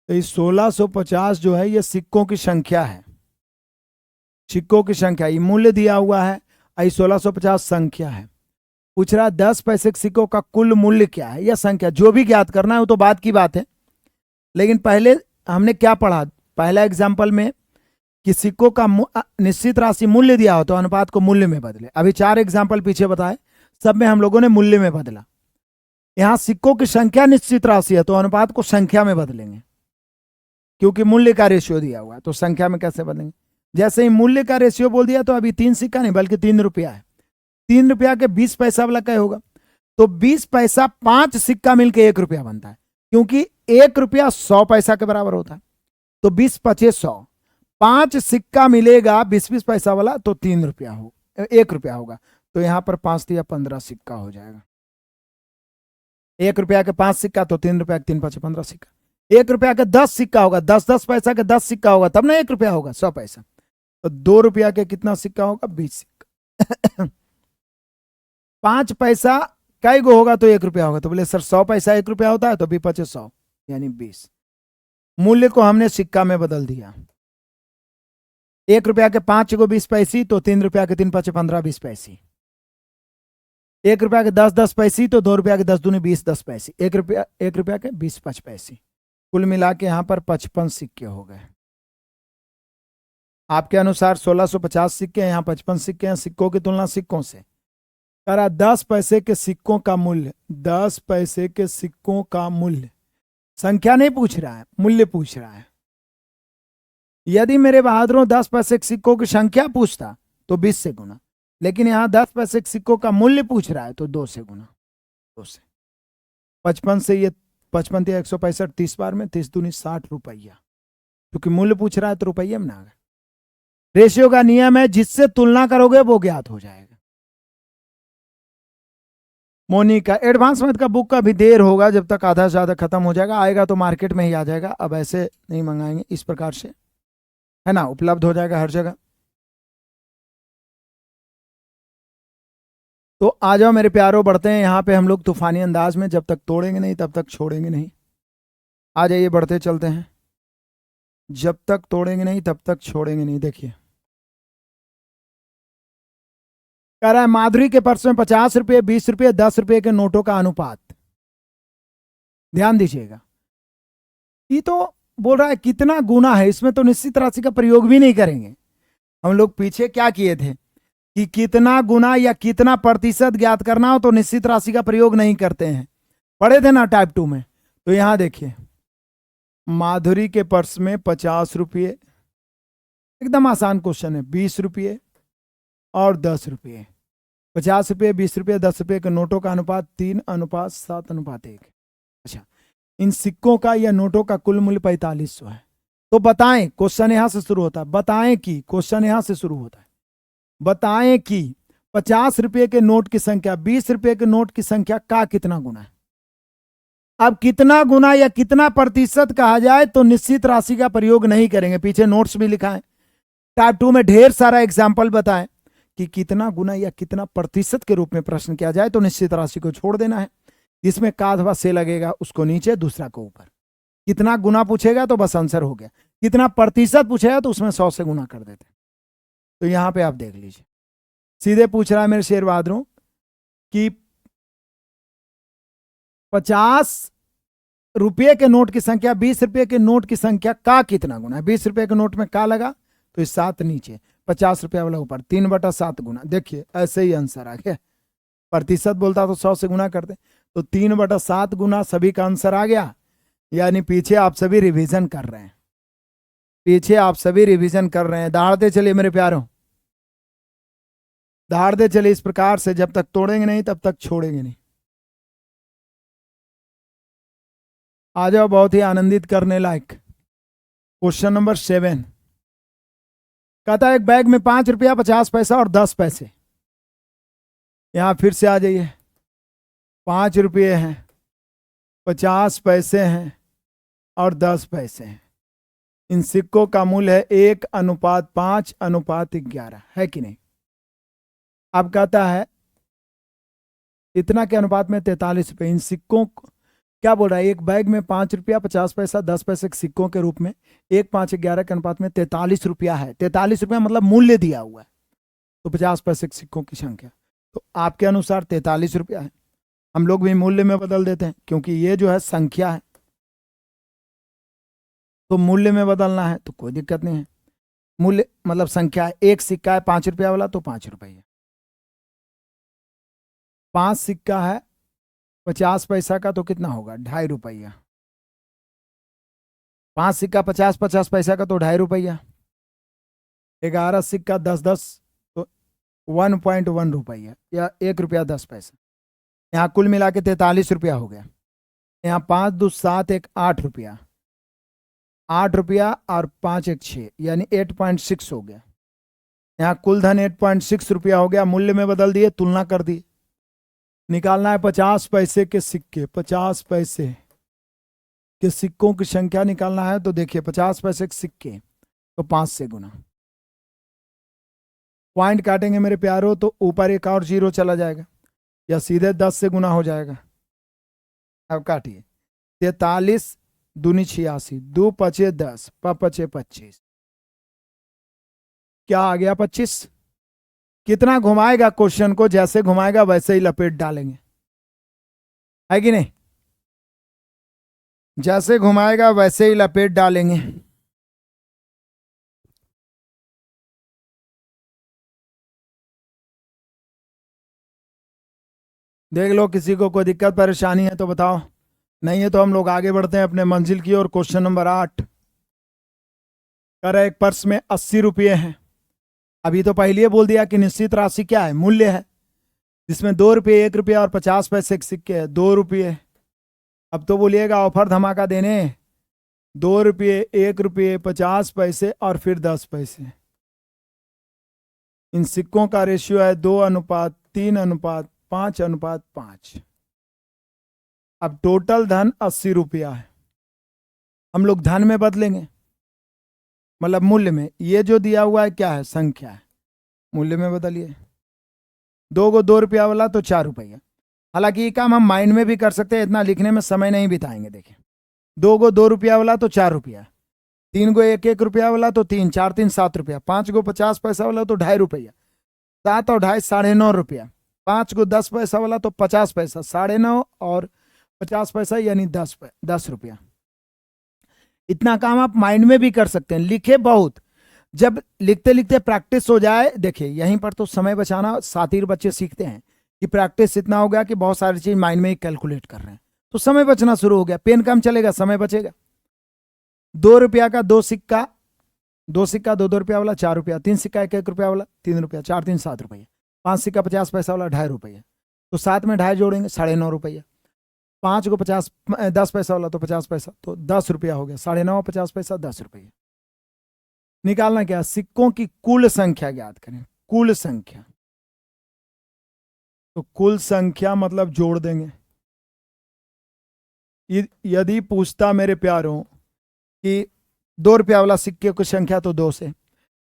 तो इस 1650 जो है ये सिक्कों की संख्या है, सिक्कों की संख्या, ये मूल्य दिया हुआ है, आई 1650 संख्या है। पूछ रहा 10 पैसे के सिक्कों का कुल मूल्य क्या है, यह संख्या जो भी ज्ञात करना है वो तो बात की बात है। लेकिन पहले हमने क्या पढ़ा, पहला एग्जाम्पल में कि सिक्कों का निश्चित राशि मूल्य दिया हो तो अनुपात को मूल्य में बदले। अभी 4 एग्जाम्पल पीछे बताए, सब में हम लोगों ने मूल्य में बदला। यहां सिक्कों की संख्या निश्चित राशि है तो अनुपात को संख्या में बदलेंगे, क्योंकि मूल्य का रेशियो दिया हुआ है, तो संख्या में कैसे बदलेंगे। जैसे ही मूल्य का रेशियो बोल दिया तो अभी 3 सिक्का नहीं बल्कि 3 रुपया है। 3 रुपया के 20 पैसा वाला क्या होगा, तो 20 पैसा 5 सिक्का मिलकर 1 रुपया बनता है, क्योंकि 1 रुपया 100 पैसा के बराबर होता है। तो 20 25 100, 5 सिक्का मिलेगा 20 पैसा वाला तो 3 रुपया हो, 1 रुपया होगा। तो यहां पर 5 या 15 सिक्का हो जाएगा। 1 रुपया के 5 सिक्का तो 3 रुपया के 3 5 15 सिक्का। 1 रुपया के 10 सिक्का होगा, 10 पैसा के 10 सिक्का होगा तब ना 1 रुपया होगा, 100 पैसा। तो 2 रुपया के कितना सिक्का होगा, 20 सिक्का। 5 पैसा कई गो होगा तो 1 रुपया होगा, तो बोले सर 100 पैसा 1 रुपया होता है, तो भी 25 100 यानी 20। मूल्य को हमने सिक्का में बदल दिया। 1 रुपया के 5 को 20 पैसे तो 3 रुपया के 3 5 15 20 पैसे। 1 रुपया के 10 पैसे तो 2 रुपया के 10 दूनी 20 10 पैसे। 1 रुपया के 20 5 पैसे, कुल मिला के यहां पर 55 सिक्के हो गए। आपके अनुसार 1650 सिक्के हैं, यहाँ 55 सिक्के हैं। सिक्कों की तुलना सिक्कों से करा। 10 पैसे के सिक्कों का मूल्य, 10 पैसे के सिक्कों का मूल्य, संख्या नहीं पूछ रहा है, मूल्य पूछ रहा है। यदि मेरे बहादुरों 10 पैसे के सिक्कों की संख्या पूछता तो 20 से गुना, लेकिन यहाँ 10 पैसे के सिक्कों का मूल्य पूछ रहा है तो 2 से गुना, 2 से। 55 से ये 55 या 165 30 बार में 30 दूनी 60 रुपया, क्योंकि मूल्य पूछ रहा है तो रुपये में ना आ गए। रेशियो का नियम है, जिससे तुलना करोगे वो ज्ञात हो जाएगा। मोनिका, एडवांस मैथ का बुक का भी देर होगा, जब तक आधा से ज्यादा खत्म हो जाएगा, आएगा तो मार्केट में ही आ जाएगा, अब ऐसे नहीं मंगाएंगे, इस प्रकार से है ना, उपलब्ध हो जाएगा हर जगह। तो आ जाओ मेरे प्यारों, बढ़ते हैं यहाँ पे हम लोग तूफानी अंदाज में, जब तक तोड़ेंगे नहीं तब तक छोड़ेंगे नहीं। आ जाइए, बढ़ते चलते हैं, जब तक तोड़ेंगे नहीं तब तक छोड़ेंगे नहीं। देखिए कह रहा है माधुरी के पर्स में 50 रुपये, 20 रुपये, 10 रुपये के नोटों का अनुपात। ध्यान दीजिएगा, ये तो बोल रहा है कितना गुना है, इसमें तो निश्चित राशि का प्रयोग भी नहीं करेंगे। हम लोग पीछे क्या किए थे कि कितना गुना या कितना प्रतिशत ज्ञात करना हो तो निश्चित राशि का प्रयोग नहीं करते हैं, पढ़े थे ना टाइप 2 में। तो यहां देखिए, माधुरी के पर्स में 50 रुपये, एकदम आसान क्वेश्चन है, 20 रुपये और 10 रुपये। 50 रुपये, 20 रुपये, 10 रुपये के नोटों का अनुपात 3:7:1। अच्छा, इन सिक्कों का या नोटों का कुल मूल्य 4500 है। तो बताएं, क्वेश्चन यहां से शुरू होता है, बताएं कि, क्वेश्चन यहां से शुरू होता है, बताएं कि 50 रुपये के नोट की संख्या 20 रुपये के नोट की संख्या का कितना गुना है। अब कितना गुना या कितना प्रतिशत कहा जाए तो निश्चित राशि का प्रयोग नहीं करेंगे, पीछे नोट्स भी लिखा है, टाइप 2 में ढेर सारा एग्जाम्पल बताएं कि कितना गुना या कितना प्रतिशत के रूप में प्रश्न किया जाए तो निश्चित राशि को छोड़ देना है। इसमें का अथवा से लगेगा, उसको नीचे, दूसरा को ऊपर। कितना गुना पूछेगा तो बस आंसर हो गया, कितना प्रतिशत पूछेगा तो उसमें 100 से गुना कर देते। तो यहां पे आप देख लीजिए, सीधे पूछ रहा है मेरे शेर बहादुरों कि 50 रुपये के नोट की संख्या 20 रुपये के नोट की संख्या का कितना गुना है। 20 रुपये के नोट में का लगा तो इस 7 नीचे, 50 रुपया वाला ऊपर, 3/7 गुना। देखिए ऐसे ही आंसर आ गया, प्रतिशत बोलता तो 100 से गुना करते, तो 3/7 गुना सभी का आंसर आ गया। यानी पीछे आप सभी रिवीजन कर रहे हैं, पीछे आप सभी रिवीजन कर रहे हैं। दहाड़ते चलिए मेरे प्यारों, दहाड़ते चलिए इस प्रकार से, जब तक तोड़ेंगे नहीं तब तक छोड़ेंगे नहीं। आ जाओ, बहुत ही आनंदित करने लायक क्वेश्चन नंबर 7। कहता है एक बैग में 5 रुपया, 50 पैसा और 10 पैसे। यहां फिर से आ जाइए, 5 रुपये हैं, 50 पैसे हैं और 10 पैसे हैं। इन सिक्कों का मूल्य है 1:5:11, है कि नहीं। अब कहता है इतना के अनुपात में 43 रुपये। इन सिक्कों क्या बोल रहा है, एक बैग में 5 रुपया, 50 पैसा, 10 पैसे के सिक्कों के रूप में 1:5:11 के अनुपात में 43 रुपया है। 43 रुपया मतलब मूल्य दिया हुआ है, तो 50 पैसे के सिक्कों की संख्या, तो आपके अनुसार 43 रुपया है। हम लोग भी मूल्य में बदल देते हैं, क्योंकि ये जो है संख्या है, तो मूल्य में बदलना है तो कोई दिक्कत नहीं है। मूल्य मतलब संख्या है, एक सिक्का है 5 रुपया वाला तो 5 रुपये, 5 सिक्का है 50 पैसा का तो कितना होगा, 2.5 रुपया। 5 सिक्का 50 पैसा का तो 2.5 रुपया। 11 सिक्का 10 तो 1.1 रुपया या 1 रुपया 10 पैसा। यहाँ कुल मिला के 43 रुपया हो गया। यहाँ 5 2 7 1 8 रुपया, 8 रुपया और 5 1 6 यानी 8.6 हो गया। यहाँ कुल धन 8.6 रुपया हो गया। मूल्य में बदल दिए, तुलना कर दी। निकालना है 50 पैसे के सिक्के, 50 पैसे के सिक्कों की संख्या निकालना है। तो देखिए 50 पैसे के सिक्के तो 5 से गुना, पॉइंट काटेंगे मेरे प्यारों तो ऊपर एक और 0 चला जाएगा या सीधे 10 से गुना हो जाएगा। अब काटिए, 43 दूनी 86, 2 5 10, 5 25, क्या आ गया 25। कितना घुमाएगा क्वेश्चन को, जैसे घुमाएगा वैसे ही लपेट डालेंगे, है कि नहीं। जैसे घुमाएगा वैसे ही लपेट डालेंगे। देख लो, किसी को कोई दिक्कत परेशानी है तो बताओ, नहीं है तो हम लोग आगे बढ़ते हैं अपने मंजिल की ओर। क्वेश्चन नंबर 8 कर, एक पर्स में 80 रुपये हैं। अभी तो पहले बोल दिया कि निश्चित राशि क्या है, मूल्य है, जिसमें 2 रुपये, 1 रुपया और 50 पैसे के सिक्के है। 2 रुपये, अब तो बोलिएगा ऑफर धमाका देने, 2 रुपये, 1 रुपये, 50 पैसे और फिर 10 पैसे। इन सिक्कों का रेशियो है 2:3:5:5। अब टोटल धन 80 रुपया है। हम लोग धन में बदलेंगे, मतलब मूल्य में। ये जो दिया हुआ है क्या है? संख्या है। मूल्य में बदलिए। 2 रुपया वाला तो 4 रुपया। हालांकि ये काम हम माइंड में भी कर सकते हैं, इतना लिखने में समय नहीं बिताएंगे। देखिए, 2 रुपया वाला तो 4 रुपया, 3 1 रुपया वाला तो 3, 4 3 7 रुपया, 5 50 पैसा वाला तो 2.5 रुपया, 7 और 2.5 9.5 रुपया, 5 10 पैसा वाला तो 50 पैसा, 9.5 और 50 पैसा यानी 10 रुपया। इतना काम आप माइंड में भी कर सकते हैं, लिखे बहुत। जब लिखते लिखते प्रैक्टिस हो जाए, देखिए यहीं पर तो समय बचाना साथी बच्चे सीखते हैं कि प्रैक्टिस इतना हो गया कि बहुत सारी चीज माइंड में ही कैलकुलेट कर रहे हैं, तो समय बचना शुरू हो गया। पेन कम चलेगा, समय बचेगा। 2 रुपया का 2 सिक्का, 2 रुपया वाला 4 रुपया, 3 सिक्का 1 रुपया वाला 3 रुपया, 4 3 7 रुपया, 5 सिक्का 50 पैसा वाला 2.5 रुपया, तो साथ में 2.5 जोड़ेंगे 9.5 रुपया, 5 10 पैसा वाला तो 50 पैसा, तो 10 रुपया हो गया। 9.5 50 पैसा 10 रुपया। निकालना क्या? सिक्कों की कुल संख्या ज्ञात करें। कुल संख्या, तो कुल संख्या मतलब जोड़ देंगे। यदि पूछता मेरे प्यारों कि 2 रुपया वाला सिक्के की संख्या तो 2 से,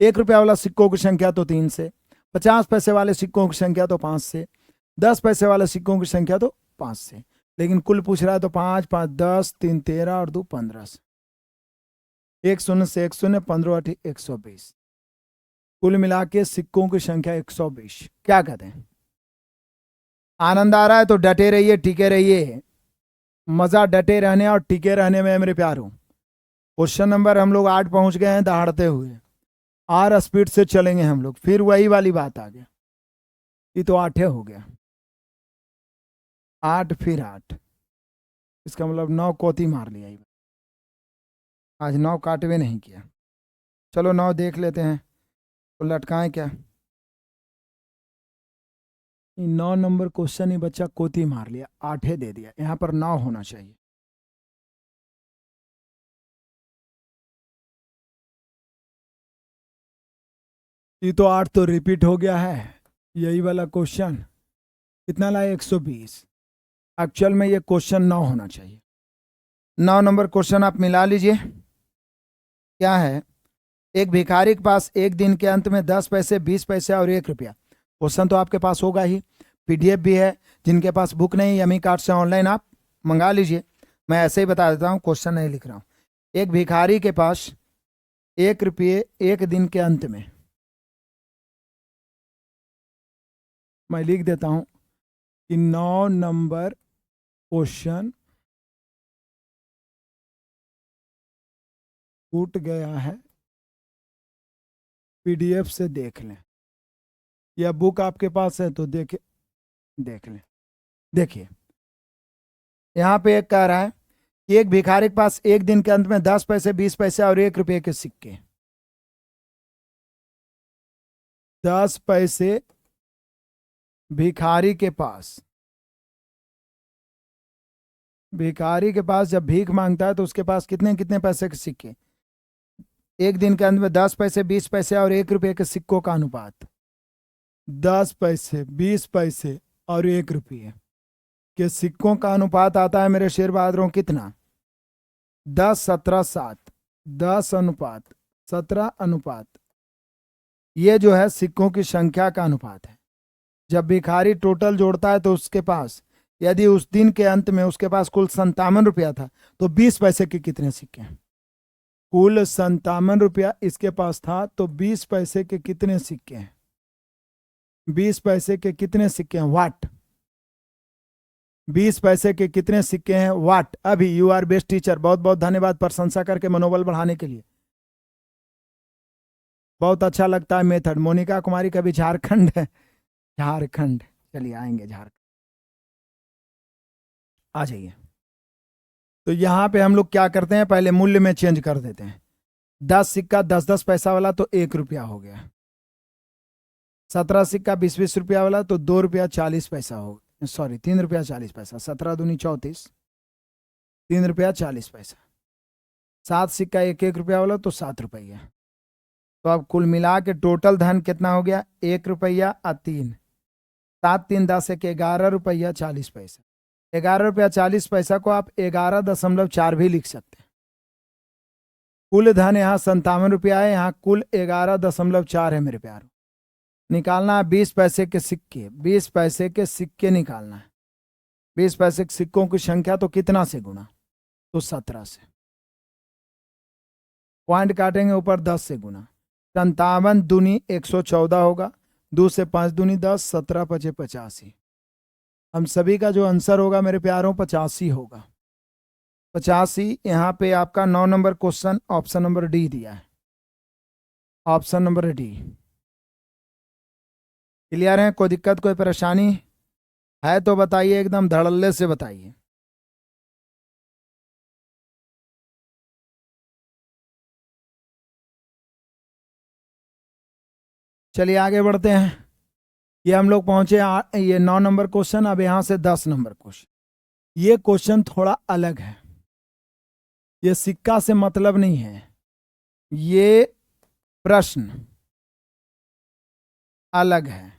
1 रुपया वाला सिक्कों की संख्या तो 3 से, 50 पैसे वाले सिक्कों की संख्या तो 5 से, 10 पैसे वाले सिक्कों की संख्या तो 5 से, लेकिन कुल पूछ रहा है तो 5 5 10 3 13 और 2 15 से, 1 0 से 1 0 15 8 120, कुल मिला के सिक्कों की संख्या 120। क्या कहते हैं? आनंद आ रहा है तो डटे रहिए, टिके रहिए। मजा डटे रहने और टिके रहने में है मेरे प्यारों। क्वेश्चन नंबर हम लोग 8 पहुंच गए हैं दहाड़ते हुए। और स्पीड से चलेंगे हम लोग। फिर वही वाली बात आ गया, ये तो 8 हो गया, 8 फिर 8, इसका मतलब 9 कोती मार लिया। आज 9 काटवे नहीं किया। चलो 9 देख लेते हैं, तो लटकाएं क्या? 9 नंबर क्वेश्चन ही बच्चा कोती मार लिया, 8 दे दिया। यहां पर 9 होना चाहिए। ये तो 8 तो रिपीट हो गया है। यही वाला क्वेश्चन कितना लाए? 120। एक्चुअल में ये क्वेश्चन 9 होना चाहिए। 9 नंबर क्वेश्चन आप मिला लीजिए। क्या है? एक भिखारी के पास एक दिन के अंत में 10 पैसे, 20 पैसे और 1 रुपया। क्वेश्चन तो आपके पास होगा ही, पीडीएफ भी है। जिनके पास बुक नहीं, यमी कार्ड से ऑनलाइन आप मंगा लीजिए। मैं ऐसे ही बता देता हूँ, क्वेश्चन नहीं लिख रहा हूँ। एक भिखारी के पास 1 रुपये एक दिन के अंत में, मैं लिख देता हूं कि 9 नंबर क्वेश्चन छूट गया है, पीडीएफ से देख लें, या बुक आपके पास है तो देख लें। देखिए यहां पे एक कह रहा है कि एक भिखारी के पास एक दिन के अंत में 10 पैसे, 20 पैसे और 1 रुपये के सिक्के। 10 पैसे भिखारी के पास, भिखारी के पास जब भीख मांगता है तो उसके पास कितने कितने पैसे के सिक्के? एक दिन के अंत में 10 पैसे, 20 पैसे और 1 रुपये के सिक्कों का अनुपात। 10 पैसे, 20 पैसे और 1 रुपये के सिक्कों का अनुपात आता है मेरे शेर बहादुरों कितना? 10 17 7, 10 अनुपात 17 अनुपात। ये जो है सिक्कों की संख्या का अनुपात है। जब भिखारी टोटल जोड़ता है तो उसके पास, यदि उस दिन के अंत में उसके पास कुल 57 रुपया था, तो 20 पैसे के कितने सिक्के हैं? कुल 57 रुपया इसके पास था, तो 20 पैसे के कितने सिक्के हैं? 20 पैसे के कितने सिक्के हैं? वाट 20 पैसे के कितने सिक्के हैं? वाट। अभी यू आर बेस्ट टीचर, बहुत बहुत धन्यवाद प्रशंसा करके मनोबल बढ़ाने के लिए। बहुत अच्छा लगता है मेथड। मोनिका कुमारी का भी झारखंड है, झारखंड। चलिए आएंगे झारखंड, आ जाइए। तो यहां पे हम लोग क्या करते हैं, पहले मूल्य में चेंज कर देते हैं। 10 सिक्का 10 10 पैसा वाला तो 1 रुपया हो गया। 17 सिक्का 20 20 रुपया वाला तो 2 रुपया 40 पैसा हो, सॉरी 3 रुपया 40 पैसा। 17 दूनी 34, 3 रुपया 40 पैसा। 7 सिक्का 1 1 रुपया वाला तो 7 रुपया। तो अब कुल मिला के टोटल धन कितना हो गया, 1 रुपया और 3, 7 3 10 1 11 रुपया 40 पैसा। 11 रुपया 40 पैसा को आप 11.4 भी लिख सकते हैं। कुल धन यहाँ 57 रुपया है, यहाँ कुल 11.4 है मेरे प्यारों। निकालना है 20 पैसे के सिक्के, 20 पैसे के सिक्के निकालना है। 20 पैसे के सिक्कों की संख्या तो कितना से गुना, तो 17 से। पॉइंट काटेंगे ऊपर 10 से गुना। 57 दूनी 114 होगा, 2 से 5 दूनी 10, 17 पचे 85। हम सभी का जो आंसर होगा मेरे प्यारों 85 होगा। 85। यहाँ पे आपका 9 number question option number D दिया है, ऑप्शन नंबर डी। क्लियर है? कोई दिक्कत कोई परेशानी है तो बताइए, एकदम धड़ल्ले से बताइए। चलिए आगे बढ़ते हैं। ये हम लोग पहुंचे ये 9 नंबर क्वेश्चन। अब यहां से 10 नंबर क्वेश्चन। ये क्वेश्चन थोड़ा अलग है, ये सिक्का से मतलब नहीं है, ये प्रश्न अलग है,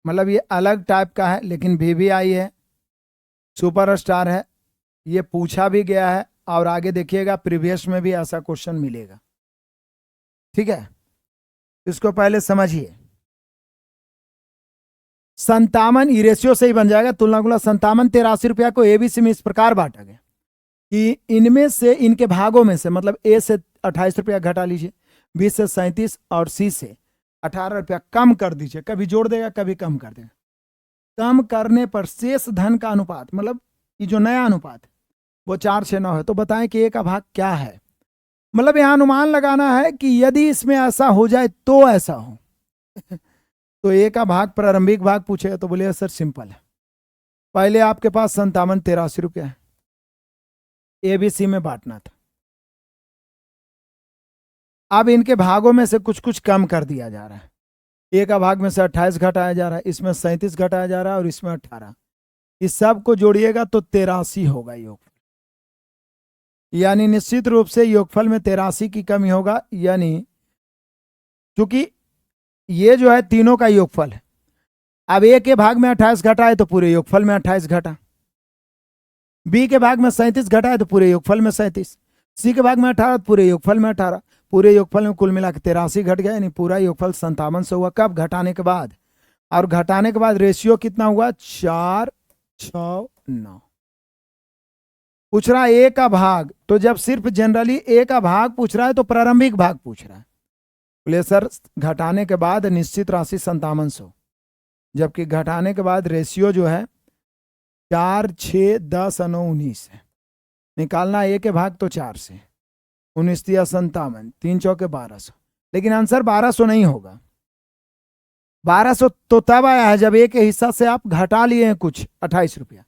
मतलब ये अलग टाइप का है, लेकिन VVI है, सुपरस्टार है, ये पूछा भी गया है और आगे देखिएगा प्रीवियस में भी ऐसा क्वेश्चन मिलेगा। ठीक है, इसको पहले समझिए। 57 ई रेशियो से ही बन जाएगा, तुलना गुणा 57 83 रुपया को ABC में इस प्रकार बांटा गया कि इनमें से, इनके भागों में से, मतलब A से 28 रुपया घटा लीजिए, B से 37 और C से 18 रुपया कम कर दीजिए। कभी जोड़ देगा कभी कम कर देगा। कम करने पर शेष धन का अनुपात, मतलब ये जो नया अनुपात है वो 4 से 9 है। तो बताएं कि A का भाग क्या है। मतलब यहां अनुमान लगाना है कि यदि इसमें ऐसा हो जाए तो ऐसा हो। तो A का भाग, प्रारंभिक भाग पूछेगा तो बोले सर सिंपल है, पहले आपके पास 57 83 रुपया है, ABC में बांटना था। अब इनके भागों में से कुछ कुछ कम कर दिया जा रहा है। A का भाग में से 28 घटाया जा रहा है, इसमें 37 घटाया जा रहा है और इसमें 18। इस सब को जोड़िएगा तो 83 होगा योगफल। यानी निश्चित रूप से योगफल में 83 की कमी होगा। यानी क्योंकि ये जो है तीनों का योगफल है। अब A के भाग में 28 घटा है तो पूरे योगफल में 28 घटा, B के भाग में 37 घटा है तो पूरे योगफल में 37, C के भाग में 18 पूरे योगफल में 18, पूरे योगफल में कुल मिला के 83 घट गया। यानी पूरा योगफल 57 से हुआ। कब? घटाने के बाद। और घटाने के बाद रेशियो कितना हुआ? 4 6 9। पूछ रहा है A का भाग, तो जब सिर्फ जनरली A का भाग पूछ रहा है तो प्रारंभिक भाग पूछ रहा है। बोले सर घटाने के बाद निश्चित राशि 5700, जबकि घटाने के बाद रेशियो जो है 4 6 10 9 19 है। निकालना A के भाग तो 4 से 19 दिया 57, 3 चौके 1200। लेकिन आंसर 1200 नहीं होगा। 1200 तो तब आया है जब A के हिस्सा से आप घटा लिए हैं कुछ 28 रुपया।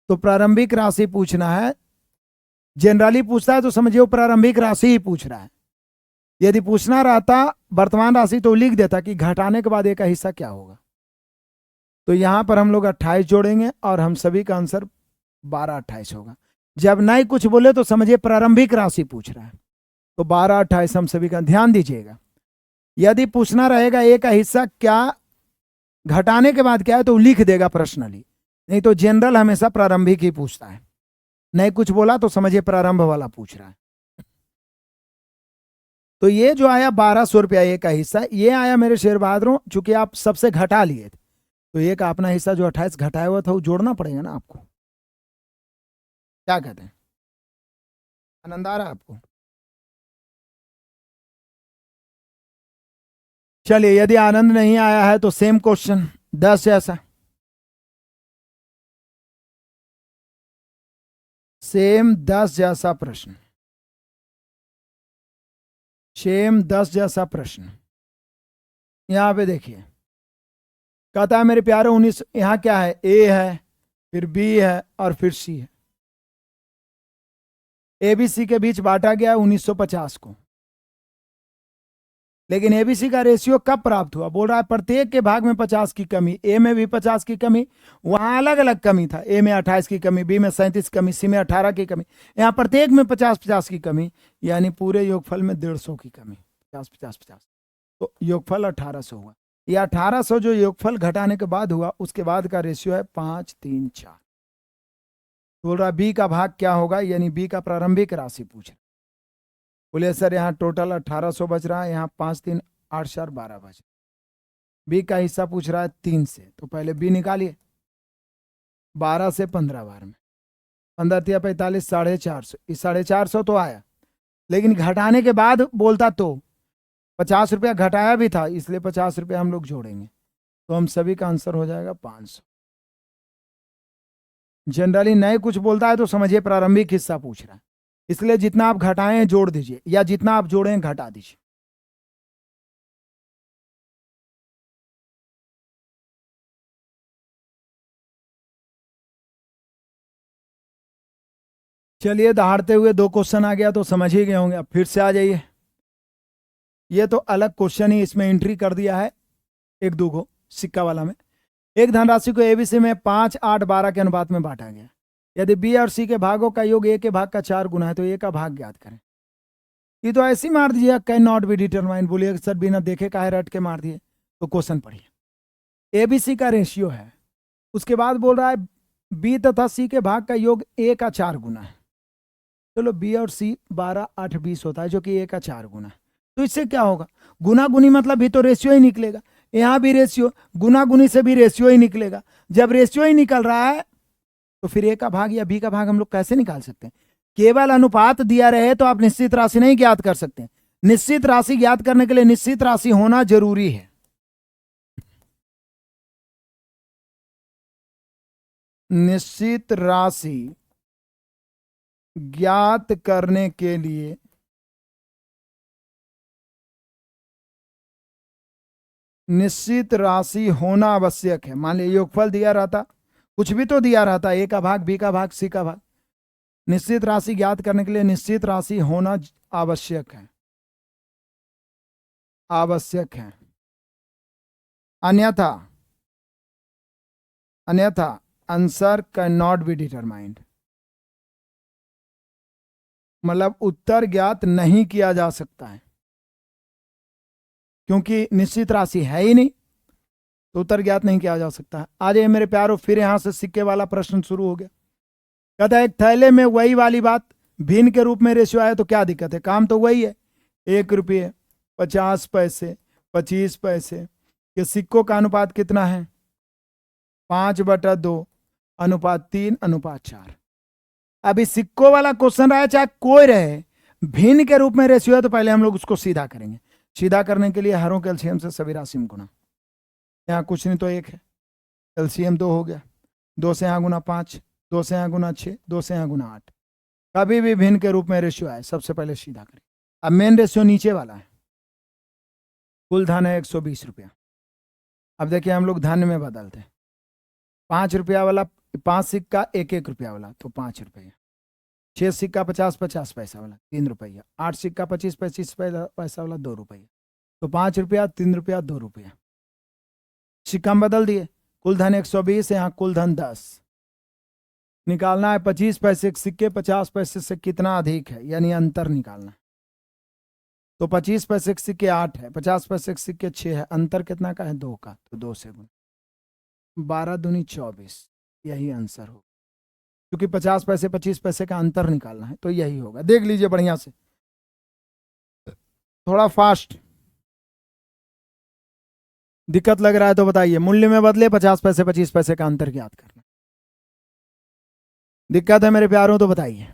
तो प्रारंभिक राशि पूछना है। जनरली पूछता है तो समझिए वो प्रारंभिक राशि ही पूछ रहा है। यदि पूछना रहता वर्तमान राशि तो लिख देता कि घटाने के बाद A का हिस्सा क्या होगा। तो यहां पर हम लोग 28 जोड़ेंगे और हम सभी का आंसर 12 28 होगा। जब नहीं कुछ बोले तो समझिए प्रारंभिक राशि पूछ रहा है। तो 12 28 हम सभी का, ध्यान दीजिएगा। यदि पूछना रहेगा A का हिस्सा क्या, घटाने के बाद क्या है, तो लिख देगा पर्सनली। नहीं तो जनरल हमेशा प्रारंभिक ही पूछता है। नहीं कुछ बोला तो समझिए प्रारंभ वाला पूछ रहा है। तो ये जो आया 1200 रुपया A का हिस्सा, ये आया मेरे शेर बहादुरों, चूंकि आप सबसे घटा लिए थे तो A का अपना हिस्सा जो 28 घटाया हुआ था वो जोड़ना पड़ेगा ना आपको। क्या कहते हैं? आनंद आ रहा है आपको? चलिए, यदि आनंद नहीं आया है तो सेम क्वेश्चन 10 जैसा, सेम 10 जैसा प्रश्न, सेम 10 जैसा प्रश्न। यहां पे देखिए, कहता है मेरे प्यारे 19, यहां क्या है? A है, फिर B है और फिर C है। ABC के बीच बांटा गया 1950 को। लेकिन ABC का रेशियो कब प्राप्त हुआ? बोल रहा है प्रत्येक के भाग में 50 की कमी, A में भी 50 की कमी, वहां अलग अलग कमी था। A में 28 की कमी, B में 37 कमी, C में 18 की कमी, यहाँ प्रत्येक में 50 50 की कमी, यानी पूरे योगफल में 150 की कमी। 50 50 50, तो योगफल 1800 हुआ। ये 1800 जो योगफल घटाने के बाद हुआ, उसके बाद का रेशियो है 5 3 4। बोल रहा बी का भाग क्या होगा, यानी बी का प्रारंभिक राशि पूछ रहा। बोले सर यहाँ टोटल 1800 बच रहा है, यहाँ 5 3 8 4 12 बच। बी का हिस्सा पूछ रहा है 3 से, तो पहले बी निकालिए। 12 से 15 बार में 15 तिया 45, 450। इस 450 तो आया, लेकिन घटाने के बाद बोलता तो 50 रुपया घटाया भी था, इसलिए 50 रुपया हम लोग जोड़ेंगे, तो हम सभी का आंसर हो जाएगा 500। जनरली नए कुछ बोलता है तो समझिए प्रारंभिक हिस्सा पूछ रहा है, इसलिए जितना आप घटाएं जोड़ दीजिए, या जितना आप जोड़ें घटा दीजिए। चलिए दहाड़ते हुए 2 क्वेश्चन आ गया तो समझ ही गए होंगे, अब फिर से आ जाइए। ये तो अलग क्वेश्चन ही इसमें एंट्री कर दिया है, 1 2 को सिक्का वाला में। एक धनराशि को एबीसी में 5 8 12 के अनुपात में बांटा गया। यदि बी और सी के भागों का योग ए के भाग का 4 गुना है, तो ए का भाग ज्ञात करें। ये तो ऐसे ही मार दीजिए, कैन नॉट बी डिटरमाइंड। बोलिए सर बिना देखे काहे रट के मार दिए, तो क्वेश्चन पढ़िए। एबीसी का रेशियो है, उसके बाद बोल रहा है बी तथा सी के भाग का योग ए का 4 गुना है। चलो बी और सी 12 8 20 होता है, जो कि ए का 4 गुना है। तो इससे क्या होगा, गुना गुनी मतलब भी तो रेशियो ही निकलेगा। यहां भी रेशियो, गुना गुनी से भी रेशियो ही निकलेगा। जब रेशियो ही निकल रहा है तो फिर ए का भाग या बी का भाग हम लोग कैसे निकाल सकते हैं। केवल अनुपात दिया रहे तो आप निश्चित राशि नहीं ज्ञात कर सकते। निश्चित राशि ज्ञात करने के लिए निश्चित राशि होना जरूरी है। निश्चित राशि ज्ञात करने के लिए निश्चित राशि होना आवश्यक है। मान लीजिए योगफल दिया रहता, कुछ भी तो दिया रहता, ए का भाग बी का भाग सी का भाग। निश्चित राशि ज्ञात करने के लिए निश्चित राशि होना आवश्यक है, आवश्यक है। अन्यथा अन्यथा answer can not be determined, मतलब उत्तर ज्ञात नहीं किया जा सकता है, क्योंकि निश्चित राशि है ही नहीं, तो उत्तर ज्ञात नहीं किया जा सकता है। आ जाइए मेरे प्यारों, फिर यहां से सिक्के वाला प्रश्न शुरू हो गया। कहता है एक थैले में वही वाली बात भिन्न के रूप में रेशियो आया तो क्या दिक्कत है, काम तो वही है। 1 रुपये 50 पैसे 25 पैसे के सिक्कों का अनुपात कितना है, 5/2 अनुपात 3 अनुपात 4। अभी सिक्कों वाला क्वेश्चन रहा, चाहे कोई रहे, भिन्न के रूप में रेशियो है तो पहले हम लोग उसको सीधा करेंगे। सीधा करने के लिए हरों के एलसीएम से सभी राशि में गुना। यहाँ कुछ नहीं तो 1 है, एलसीएम 2 हो गया, 2 से यहाँ गुना 5, 2 से यहाँ गुना 6, 2 से यहाँ गुना 8। कभी भी भिन्न के रूप में रेशियो आए सबसे पहले सीधा करें। अब मेन रेशियो नीचे वाला है, कुल धन है 120 रुपया। अब देखिए हम लोग धन में बदलते हैं। 5 रुपया वाला 5 सिक्का 1 रुपया वाला तो 5 रुपया, 6 सिक्का 50 पैसा वाला 3 रुपया, 8 सिक्का 25 पैसा वाला 2 रुपया, तो 5 रुपया 3 रुपया 2 रुपया। सिक्का में बदल दिए, कुल धन 120, यहाँ कुल धन 10। निकालना है 25 पैसे के सिक्के 50 पैसे से कितना अधिक है, यानी अंतर निकालना है। तो 25 पैसे के सिक्के 8 है, 50 पैसे के सिक्के 6 है, अंतर कितना का है 2 का, तो 2 से गुना 12 दूनी 24, यही आंसर हो। क्योंकि 50 पैसे 25 पैसे का अंतर निकालना है तो यही होगा। देख लीजिए बढ़िया से, थोड़ा फास्ट। दिक्कत लग रहा है तो बताइए, मूल्य में बदले 50 पैसे 25 पैसे का अंतर ज्ञात करना। दिक्कत है मेरे प्यारों तो बताइए,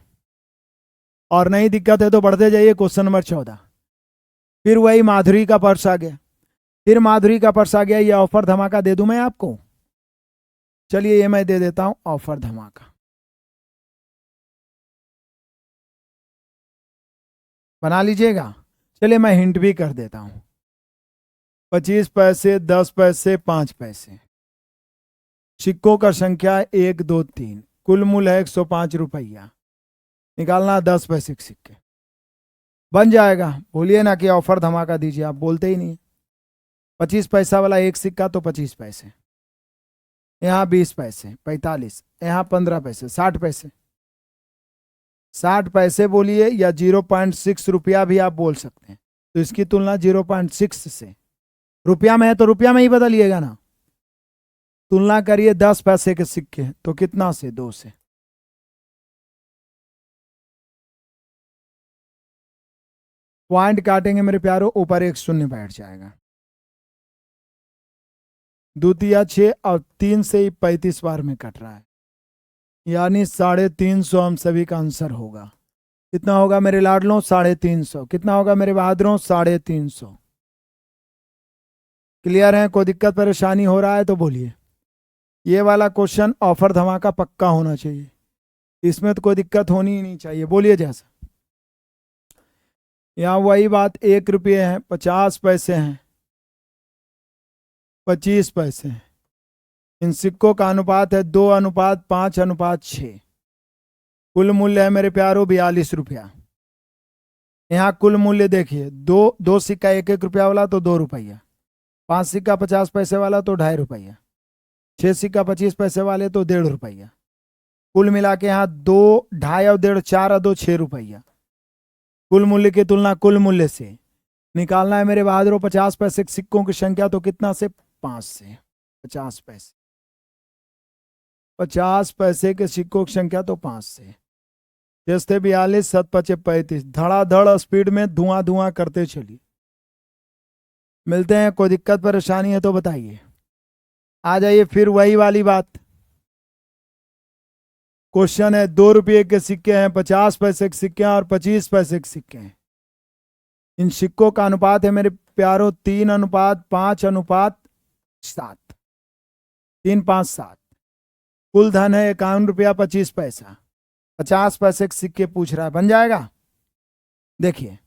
और नहीं दिक्कत है तो बढ़ते जाइए। Question number 14। फिर वही माधुरी का पर्स आ गया, फिर माधुरी का पर्स आ गया। ये ऑफर धमाका दे दूं मैं आपको, चलिए ये मैं दे देता हूं ऑफर धमाका। बना लीजिएगा। चलिए मैं हिंट भी कर देता हूं, 25 पैसे 10 पैसे 5 पैसे, सिक्कों का संख्या 1 2 3, कुल मूल्य है 105 रुपया। निकालना 10 पैसे के सिक्के, बन जाएगा। बोलिए ना कि ऑफर धमाका दीजिए, आप बोलते ही नहीं। 25 पैसा वाला एक सिक्का तो 25 पैसे, यहाँ 20 पैसे 45, यहाँ 15 पैसे 60 पैसे। 60 पैसे बोलिए या 0.6 रुपया भी आप बोल सकते हैं। तो इसकी तुलना 0.6 से, रुपया में है तो रुपया में ही बदलिएगा ना। तुलना करिए 10 पैसे के सिक्के, तो कितना से, 2 से। पॉइंट काटेंगे मेरे प्यारों, ऊपर एक शून्य बैठ जाएगा। द्वितीय 6 और 3 से ही 35 बार में कट रहा है, यानी 350 हम सभी का आंसर होगा। कितना होगा मेरे लाडलों? 350। कितना होगा मेरे बहादुरों? 350। क्लियर है? कोई दिक्कत परेशानी हो रहा है तो बोलिए। ये वाला क्वेश्चन ऑफर धमाका पक्का होना चाहिए, इसमें तो कोई दिक्कत होनी ही नहीं चाहिए। बोलिए जैसा। यहाँ वही बात, 1 रुपये है, 50 पैसे हैं, 25 पैसे हैं। इन सिक्कों का अनुपात है 2:5:6। कुल मूल्य है मेरे प्यारों 42 रुपया। यहाँ कुल मूल्य देखिए, दो सिक्का 1-1 रुपया वाला तो 2 रुपया, 5 सिक्का 50 पैसे वाला तो 2.5 रुपया, 6 सिक्का 25 पैसे वाले तो 1.5 रुपया। कुल मिला के यहाँ 2, 2.5 और 1.5, 4 और 2, 6 रुपया। कुल मूल्य की तुलना कुल मूल्य से निकालना है मेरे बहादुरों। 50 पैसे के सिक्कों की संख्या तो कितना से? 5 से। 50 पैसे, 50 पैसे के सिक्कों की संख्या तो 5 से। जैसे 42, 7 5 35, धड़ाधड़ स्पीड में धुआं धुआं करते चलिए। मिलते हैं, कोई दिक्कत परेशानी है तो बताइए। आ जाइए फिर वही वाली बात। क्वेश्चन है 2 रुपये के सिक्के हैं, 50 पैसे के सिक्के हैं और 25 पैसे के सिक्के हैं। इन सिक्कों का अनुपात है मेरे प्यारों 3:5:7। 3:5:7। कुल धन है 51 रुपया 25 पैसा। 50 पैसे के सिक्के पूछ रहा है, बन जाएगा? देखिए,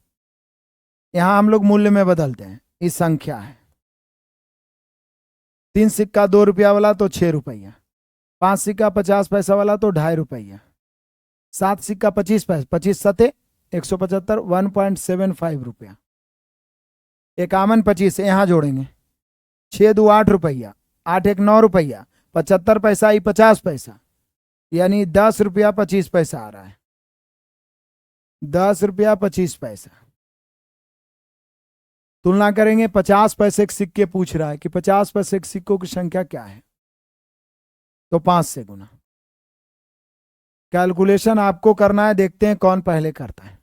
यहां हम लोग मूल्य में बदलते हैं। इस संख्या है 3 सिक्का 2 रुपया वाला तो 6 रुपया, 5 सिक्का 50 पैसा वाला तो 2.5 रुपया, 7 सिक्का 25 पैसे, 25 सते 175, 1.75 रुपया। 51 25 यहां जोड़ेंगे, 6 2 8 रुपया, 8 1 9 रुपया, 75 पैसा ही 50 पैसा, यानी 10 रुपया 25 पैसा आ रहा है। 10 रुपया 25 पैसा। तुलना करेंगे, 50 पैसे के सिक्के पूछ रहा है कि 50 पैसे के सिक्कों की संख्या क्या है, तो 5 से गुना। कैलकुलेशन आपको करना है, देखते हैं कौन पहले करता है।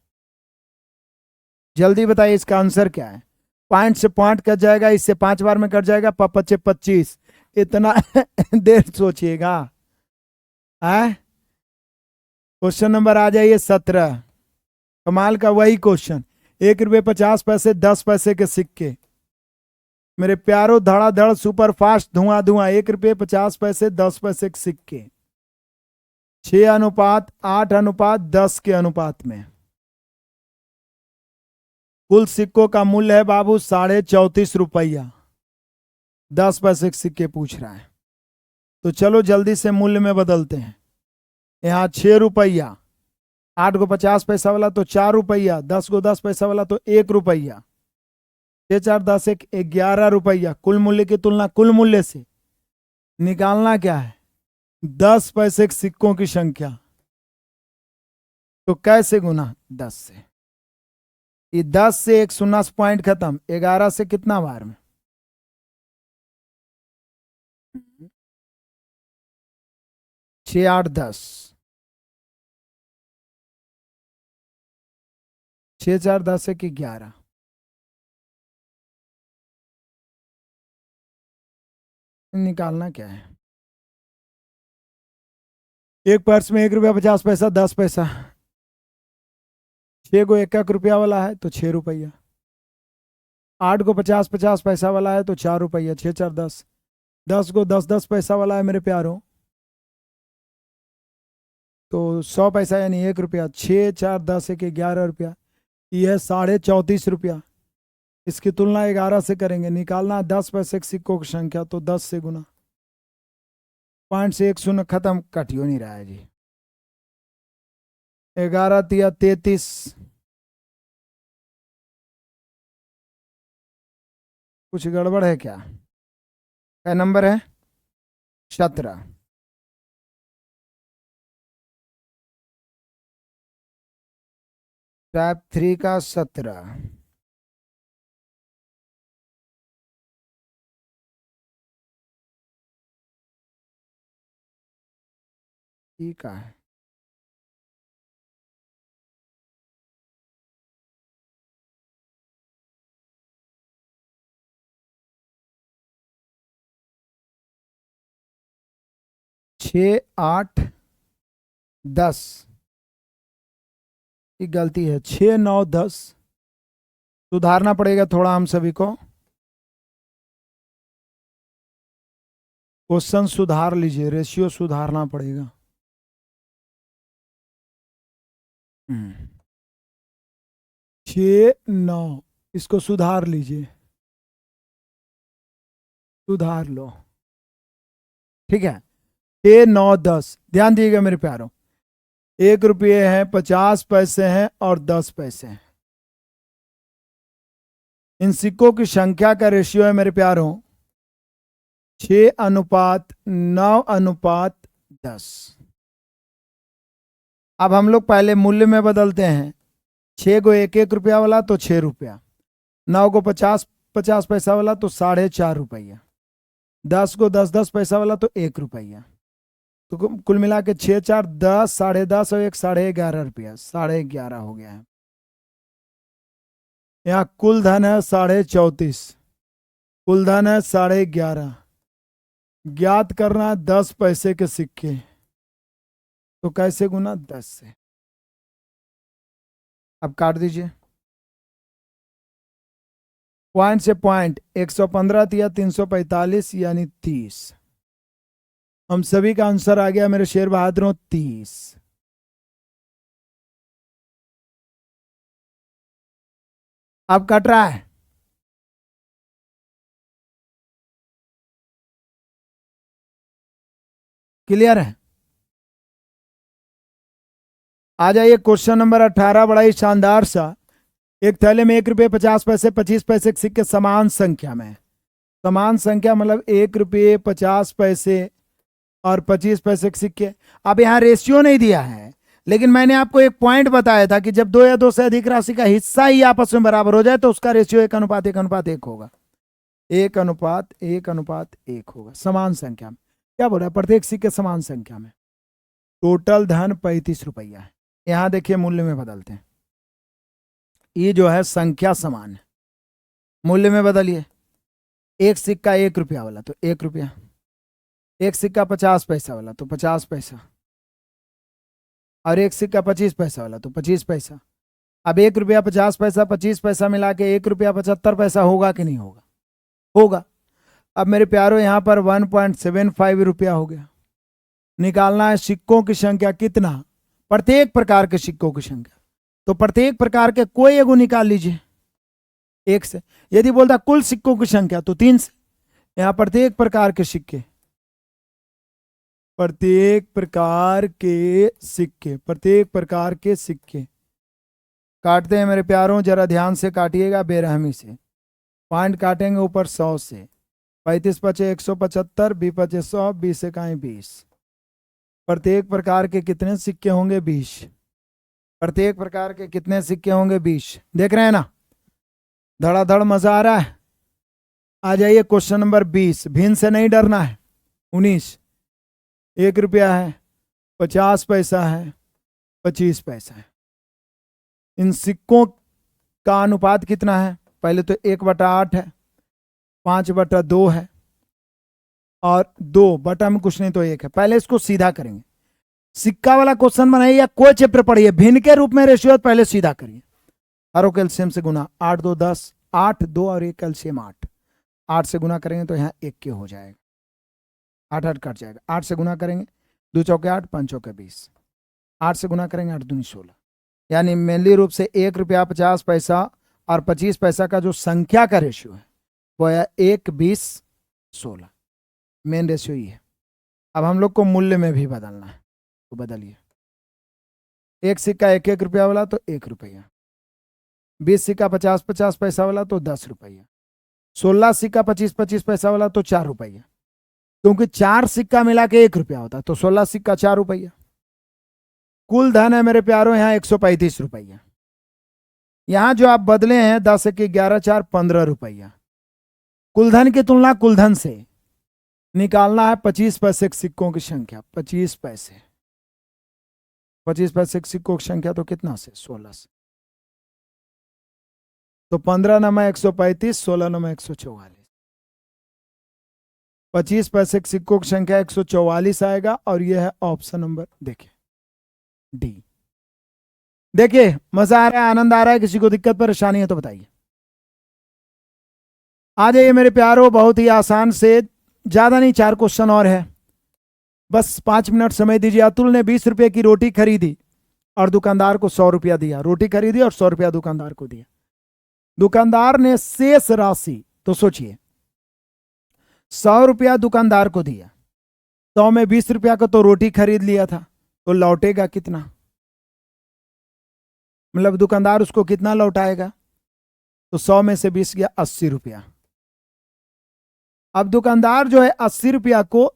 जल्दी बताइए इसका आंसर क्या है। पॉइंट से पॉइंट कट जाएगा, इससे 5 बार में कट जाएगा, 5 25। इतना देर सोचिएगा। क्वेश्चन नंबर आ जाइए 17। कमाल का वही क्वेश्चन, 1 रुपये 50 पैसे 10 पैसे के सिक्के। मेरे प्यारों धड़ाधड़ सुपर फास्ट धुआं धुआं, 1 रुपये 50 पैसे 10 पैसे के सिक्के, 6:8:10 के अनुपात में। कुल सिक्कों का मूल्य है बाबू 34.5 रुपया। 10 पैसे के सिक्के पूछ रहा है, तो चलो जल्दी से मूल्य में बदलते हैं। यहाँ 6 रुपया, 8 को 50 पैसा वाला तो 4 रुपया, 10 को 10 पैसा वाला तो 1 रुपया, 6 4 10 1 11 रुपया। कुल मूल्य की तुलना कुल मूल्य से निकालना क्या है? 10 पैसे के सिक्कों की संख्या, तो कैसे गुना? 10 से। ये 10 से एक शून्य पॉइंट खत्म, 11 से कितना बार में? 6 8 10, 6 4 10 1 11। निकालना क्या है? एक पर्स में 1 रुपया 50 पैसा 10 पैसा, 6 को 1 रुपया वाला है तो 6 रुपया, 8 को 50 50 पैसा वाला है तो 4 रुपया, 6 4 10, 10 को 10 10 पैसा वाला है मेरे प्यारों तो 100 पैसा यानी 1 रुपया, 6 4 10 1 11 रुपया, यह 34.5 रुपया। इसकी तुलना 11 से करेंगे, निकालना 10 पैसे के सिक्कों की संख्या, तो 10 से गुना। पॉइंट से एक शून्य खत्म, कट ही नहीं रहा है जी। 11 तिया 33, कुछ गड़बड़ है क्या? क्या नंबर है? 17। टाइप 3 का 17। ठीक है। छ, 8, 10 की गलती है। 6, 9, 10 सुधारना पड़ेगा थोड़ा हम सभी को। क्वेश्चन सुधार लीजिए, रेशियो सुधारना पड़ेगा। 6, 9 इसको सुधार लीजिए, सुधार लो। ठीक है। 6, 9, 10 ध्यान दिएगा मेरे प्यारों। 1 रुपये है, 50 पैसे हैं और 10 पैसे हैं। इन सिक्कों की संख्या का रेशियो है मेरे प्यारों 6:9:10। अब हम लोग पहले मूल्य में बदलते हैं। 6 को 1-1 रुपया वाला तो 6 रुपया, 9 को 50-50 पैसा वाला तो 4.5 रुपया, 10 को 10-10 पैसा वाला तो 1 रुपया। तो कुल मिला के 6, 4, 10, 10.5 और 1 11.5 रुपया, 11.5 हो गया है। यहाँ कुल धन है 34.5, कुल धन है 11.5। ज्ञात करना 10 पैसे के सिक्के, तो कैसे गुना 10 से। अब काट दीजिए। पॉइंट से पॉइंट 115 दिया, 345 यानी 30। हम सभी का आंसर आ गया मेरे शेर बहादुरों 30। अब कट रहा है। क्लियर है। आ जाइए क्वेश्चन नंबर 18, बड़ा ही शानदार सा। एक थैले में 1 रुपये 50 पैसे 25 पैसे के सिक्के समान संख्या में। समान संख्या मतलब 1 रुपये 50 पैसे और 25 पैसे के सिक्के। अब यहाँ रेशियो नहीं दिया है, लेकिन मैंने आपको एक पॉइंट बताया था कि जब 2 या 2 से अधिक राशि का हिस्सा ही आपस में बराबर हो जाए तो उसका रेशियो 1:1:1 होगा। 1:1:1 होगा समान संख्या में। क्या बोल रहा है? प्रत्येक सिक्के समान संख्या में। टोटल धन 35 रुपया है। यहां देखिए मूल्य में बदलते हैं। ये जो है संख्या समान है, मूल्य में बदलिए। एक सिक्का 1 रुपया वाला तो 1 रुपया, एक सिक्का 50 पैसा वाला तो 50 पैसा, और एक सिक्का 25 पैसा वाला तो 25 पैसा। अब 1 रुपया 50 पैसा 25 पैसा मिला के 1 रुपया 75 पैसा होगा कि नहीं होगा? होगा। अब मेरे प्यारों यहाँ पर 1.75 रुपया हो गया। निकालना है सिक्कों की संख्या कितना, प्रत्येक प्रकार के सिक्कों की संख्या। तो प्रत्येक प्रकार के कोई एगो निकाल लीजिए 1 से। यदि बोलता कुल सिक्कों की संख्या तो 3 से। यहां प्रत्येक प्रकार के सिक्के, प्रत्येक प्रकार के सिक्के, प्रत्येक प्रकार के सिक्के काटते हैं मेरे प्यारों। जरा ध्यान से काटिएगा, बेरहमी से। पॉइंट काटेंगे ऊपर 100 से। 35 पचे 175, 20 पचे 100, 20 इकाई 20। प्रत्येक प्रकार के कितने सिक्के होंगे? 20। प्रत्येक प्रकार के कितने सिक्के होंगे? 20। देख रहे हैं ना, धड़ाधड़ मजा आ रहा है। आ जाइए क्वेश्चन नंबर 20। भिन्न से नहीं डरना है। 19। 1 रुपया है, 50 पैसा है, 25 पैसा है। इन सिक्कों का अनुपात कितना है? पहले तो 1/8 है, 5/2 है, और 2 बटा में कुछ नहीं तो 1 है। पहले इसको सीधा करेंगे। सिक्का वाला क्वेश्चन बनाइए या कोई चैप्टर पढ़िए, भिन्न के रूप में रेशियो पहले सीधा करिए। हरो कैल्शियम से गुना, 8 2 10, 8 2 और 1 कैल्शियम 8। 8 से गुना करेंगे तो यहाँ 1 के हो जाएगा, 8 8 कट जाएगा। 8 से गुना करेंगे, 2 चौके 8, 5 चौके 20। 8 से गुना करेंगे, 8 दूनी 16। यानी मेनली रूप से 1 रुपया 50 पैसा और 25 पैसा का जो संख्या का रेशियो है वो है 1 20 16। मेन रेशियो ही है। अब हम लोग को मूल्य में भी बदलना है, तो बदलिए। एक सिक्का 1 रुपया वाला तो 1 रुपया, 20 सिक्का 50-50 पैसा वाला तो 10 रुपया, 16 सिक्का 25-25 पैसा वाला तो 4 रुपया, क्योंकि 4 सिक्का मिला के 1 रुपया होता है तो 16 सिक्का 4 रुपया। कुल धन है मेरे प्यारों यहाँ 135 रुपया। यहां जो आप बदले हैं 10 1 11 4 15 रुपया। कुल धन की तुलना कुल धन से निकालना है 25 पैसे के सिक्कों की संख्या। 25 पैसे 25 पैसे के सिक्कों की संख्या तो कितना से 16 से, तो 15 नमा 135, 16 नमा 144, 25 पैसे के सिक्कों की संख्या 144 आएगा और यह है ऑप्शन नंबर देखिए डी। देखिए मजा आ रहा है, आनंद आ रहा है, किसी को दिक्कत परेशानी है तो बताइए। आ जाइए मेरे प्यारो, बहुत ही आसान से, ज्यादा नहीं, 4 क्वेश्चन और है, बस 5 मिनट समय दीजिए। अतुल ने 20 रुपए की रोटी खरीदी और दुकानदार को 100 रुपया दिया। रोटी खरीदी और 100 रुपया दुकानदार को दिया। दुकानदार ने शेष राशि, तो सोचिए 100 रुपया दुकानदार को दिया, 100 में 20 रुपया का तो रोटी खरीद लिया था, तो लौटेगा कितना, मतलब दुकानदार उसको कितना लौटाएगा, तो 100 में से 20 गया 80 रुपया। अब दुकानदार जो है 80 रुपया को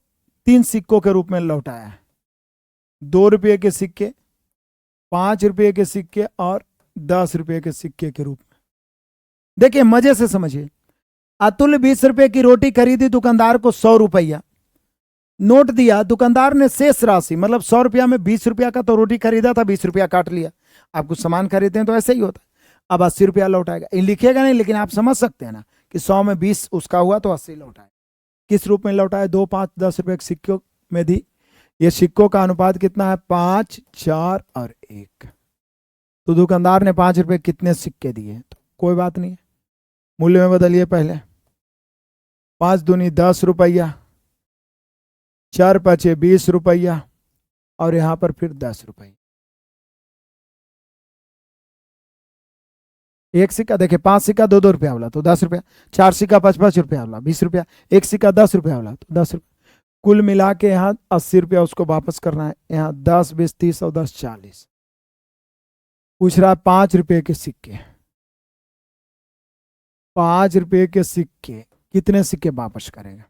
3 सिक्कों के रूप में लौटाया है, 2 रुपये के सिक्के, 5 रुपये के सिक्के और 10 रुपये के सिक्के के रूप में। देखिए मजे से समझिए, अतुल 20 रुपए की रोटी खरीदी, दुकानदार को 100 रुपया नोट दिया, दुकानदार ने शेष राशि, मतलब 100 रुपया में 20 रुपया का तो रोटी खरीदा था, 20 रुपया काट लिया। आप कुछ सामान खरीदते हैं तो ऐसे ही होता है। अब 80 रुपया लौटाएगा, ये लिखेगा नहीं, लेकिन आप समझ सकते हैं ना कि 100 में 20 उसका हुआ तो 80 लौटाएगा। किस रूप में लौटाया, 2, 5, 10 रुपए के सिक्कों में दी। ये सिक्कों का अनुपात कितना है, 5, 4 और 1। तो दुकानदार ने 5 रुपए कितने सिक्के दिए, तो कोई बात नहीं है, मूल्य में बदलिए। पहले 5 दूनी 10 रुपया, 4 पचे 20 रुपया और यहां पर फिर 10 रुपये। एक सिक्का देखिए, 5 सिक्का 2 रुपया वाला तो 10 रुपया, 4 सिक्का 5 रुपया वाला 20 रुपया, एक सिक्का 10 रुपया वाला तो 10 रुपया। कुल मिला के यहाँ 80 रुपया उसको वापस करना है। यहाँ 10, 20, 30 और 10, 40। पूछ रहा है 5 रुपये के सिक्के, 5 रुपये के सिक्के कितने सिक्के वापस करेगा,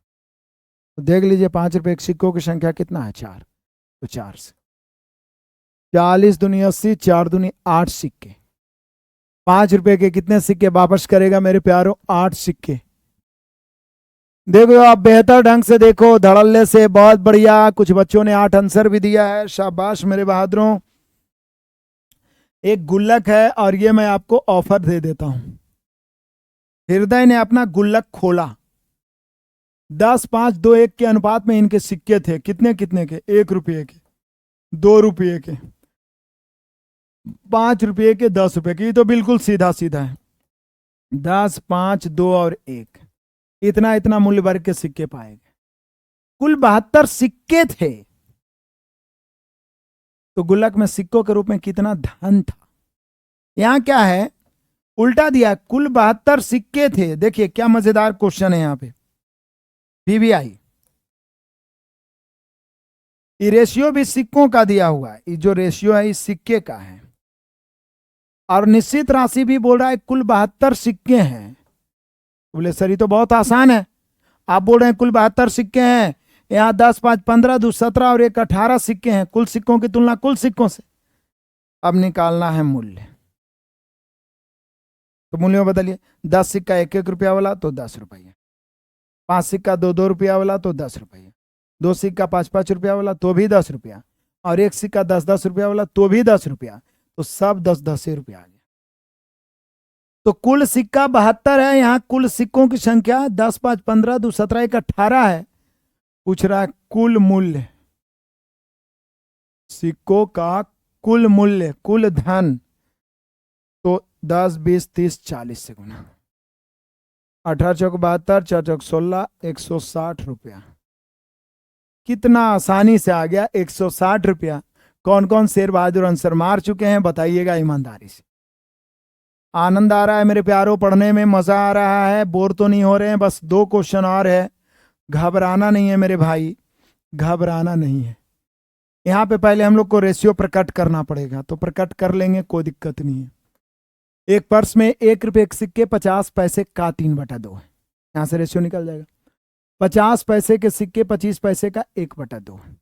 तो देख लीजिए 5 रुपये के सिक्कों की संख्या कितना है, 4, तो 4 से 40 दूनी 80, 4 दूनी 8 सिक्के। 5 रुपए के कितने सिक्के वापस करेगा मेरे प्यारों, 8 सिक्के। देखो आप बेहतर ढंग से देखो, धड़ल्ले से, बहुत बढ़िया। कुछ बच्चों ने 8 आंसर भी दिया है, शाबाश मेरे बहादुरों। एक गुल्लक है और ये मैं आपको ऑफर दे देता हूं। हृदय ने अपना गुल्लक खोला, 10, 5, 2, 1 के अनुपात में इनके सिक्के थे। कितने कितने के, 1 रुपये के, 2 रुपये के, 5 रुपये के, 10 रुपये के। ये तो बिल्कुल सीधा सीधा है, 10, 5, 2 और 1, इतना इतना मूल्य वर्ग के सिक्के पाएंगे। कुल 72 सिक्के थे, तो गुल्लक में सिक्कों के रूप में कितना धन था। यहां क्या है, उल्टा दिया, कुल 72 सिक्के थे। देखिए क्या मजेदार क्वेश्चन है यहां पे, पीवीआई। ये रेशियो भी सिक्कों का दिया हुआ है, ये जो रेशियो है इस सिक्के का है, और निश्चित राशि भी बोल रहा है कुल 72 सिक्के हैं। बोले सर ये तो बहुत आसान है, आप बोल रहे हैं कुल 72 सिक्के हैं, यहाँ 10, 5, 15, 2, 17 और 1, 18 सिक्के हैं। कुल सिक्कों की तुलना कुल सिक्कों से। अब निकालना है मूल्य, तो मूल्य में बदलिए। 10 सिक्का 1-1 रुपया वाला तो 10 रुपये, 5 सिक्का 2-2 रुपया वाला तो 10 रुपये, 2 सिक्का 5-5 रुपया वाला तो भी 10 रुपया, और 1 सिक्का 10-10 रुपया वाला तो भी 10 रुपया, तो सब 10-10 रुपया आ गया। तो कुल सिक्का 72 है। यहाँ कुल सिक्कों की संख्या 10, 5, 15, 2, 17, 1, 18 है। पूछ रहा है कुल मूल्य, सिक्कों का कुल मूल्य, कुल धन, तो 10, 20, 30, 40 से गुना। 18 चौक 72, 4 चौक 16, 160 रुपया। कितना आसानी से आ गया 160 रुपया। कौन कौन शेर बहादुर आंसर मार चुके हैं बताइएगा ईमानदारी से। आनंद आ रहा है मेरे प्यारों, पढ़ने में मजा आ रहा है, बोर तो नहीं हो रहे हैं। बस 2 क्वेश्चन और है, घबराना नहीं है मेरे भाई, घबराना नहीं है। यहाँ पे पहले हम लोग को रेशियो प्रकट करना पड़ेगा, तो प्रकट कर लेंगे, कोई दिक्कत नहीं है। एक पर्स में 1 रुपये के सिक्के 50 पैसे का 3/2 है, यहाँ से रेशियो निकल जाएगा। 50 पैसे के सिक्के 25 पैसे का 1/2 है।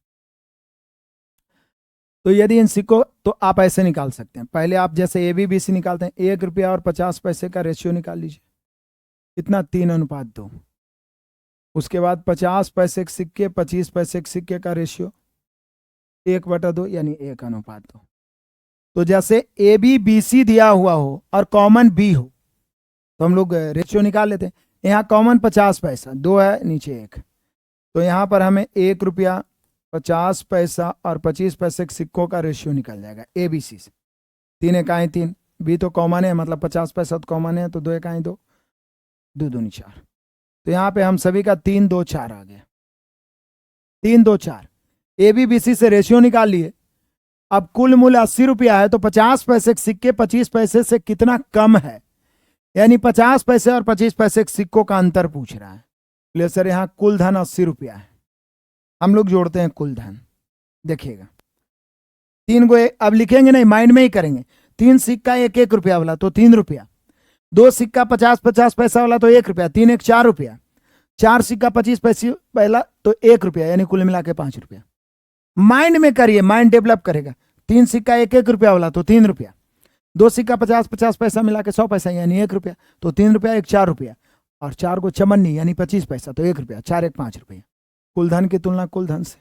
तो यदि इन सिक्कों, तो आप ऐसे निकाल सकते हैं, पहले आप जैसे ABBC निकालते हैं, 1 रुपया और 50 पैसे का रेशियो निकाल लीजिए, कितना 3:2। उसके बाद 50 पैसे के सिक्के 25 पैसे के सिक्के का रेशियो, 1/2 यानी 1:2। तो जैसे ए बी बी सी दिया हुआ हो और कॉमन बी हो तो हम लोग रेशियो निकाल लेते हैं। यहाँ कॉमन 50 पैसा, 2 है नीचे 1, तो यहाँ पर हमें 1 रुपया 50 पैसा और 25 पैसे के सिक्कों का रेशियो निकल जाएगा ए बी सी से। 3 इकाई 3, बी तो कॉमन है, मतलब 50 पैसा तो कॉमन है, तो 2 इकाई 2, 2 दूनी 4। तो यहाँ पे हम सभी का 3 2 4 आ गया, 3 2 4। ए बी बी सी से रेशियो निकाल लिए। अब कुल मूल्य 80 रुपया है, तो 50 पैसे के सिक्के 25 पैसे से कितना कम है, यानी 50 पैसे और 25 पैसे के सिक्कों का अंतर पूछ रहा है। ले सर यहाँ कुल धन 80 रुपया है, हम लोग जोड़ते हैं कुल धन। देखिएगा 3 को अब लिखेंगे नहीं, माइंड में ही करेंगे। 3 सिक्का 1 रुपया वाला तो 3 रुपया, 2 सिक्का 50 पैसा वाला तो 1 रुपया, 3 1 4 रुपया, 4 सिक्का 25 पैसे पहला तो 1 रुपया, यानी कुल मिला के 5 रुपया। माइंड में करिए, माइंड डेवलप करेगा। 3 सिक्का 1 रुपया वाला तो 3 रुपया, 2 सिक्का 50 पैसा मिला के 100 पैसा यानी 1 रुपया, तो 3 रुपया 1 4 रुपया, और 4 को चमन्नी यानी 25 पैसा तो 1 रुपया, 4 1 5 रुपया। कुल धन की तुलना कुल धन से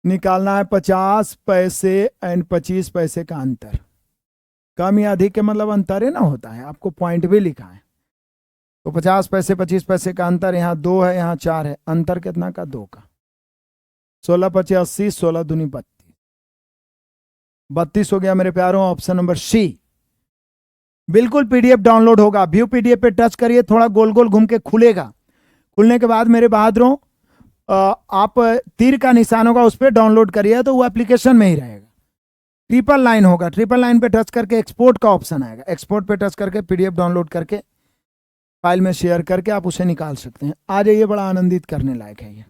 निकालना है। 50 पैसे एंड 25 पैसे का अंतर, कम या अधिक के मतलब अंतर है ना होता है, आपको पॉइंट भी लिखा है। तो 50 पैसे 25 पैसे का अंतर, यहाँ 2 है यहाँ 4 है, अंतर कितना का 2 का। 16 25 80, 16 दूनी 32, 32 हो गया मेरे प्यारों। Option number C. बिल्कुल पीडीएफ डाउनलोड होगा, व्यू पीडीएफ पे टच करिए, थोड़ा गोल गोल घूम के खुलेगा। खुलने के बाद मेरे बहादुरों आप तीर का निशान होगा उस पर डाउनलोड करिए, तो वो एप्लीकेशन में ही रहेगा। ट्रिपल लाइन होगा, ट्रिपल लाइन पे टच करके एक्सपोर्ट का ऑप्शन आएगा, एक्सपोर्ट पे टच करके पीडीएफ डाउनलोड करके फाइल में शेयर करके आप उसे निकाल सकते हैं। आ जाइए, बड़ा आनंदित करने लायक है ये।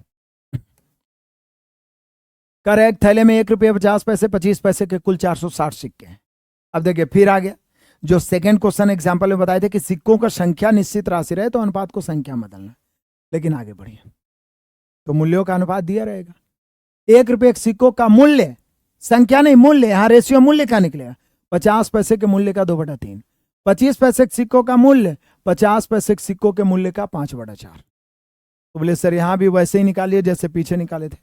करेक्ट, थैले में 1 रुपये 50 पैसे 25 पैसे के कुल 460 सिक्के हैं। अब देखिए फिर आ गया जो सेकंड क्वेश्चन एग्जांपल में बताए थे कि सिक्कों का संख्या निश्चित राशि रहे तो अनुपात को संख्या में बदलना। लेकिन आगे बढ़िए, तो मूल्यों का अनुपात दिया रहेगा। 1 रुपये के सिक्कों का मूल्य, संख्या नहीं मूल्य, यहाँ रेशियो मूल्य क्या निकलेगा, 50 पैसे के मूल्य का 2/3, 25 पैसे के सिक्कों का मूल्य 50 पैसे के सिक्कों के मूल्य का 5/4। तो बोले सर यहाँ भी वैसे ही निकालिए जैसे पीछे निकाले थे।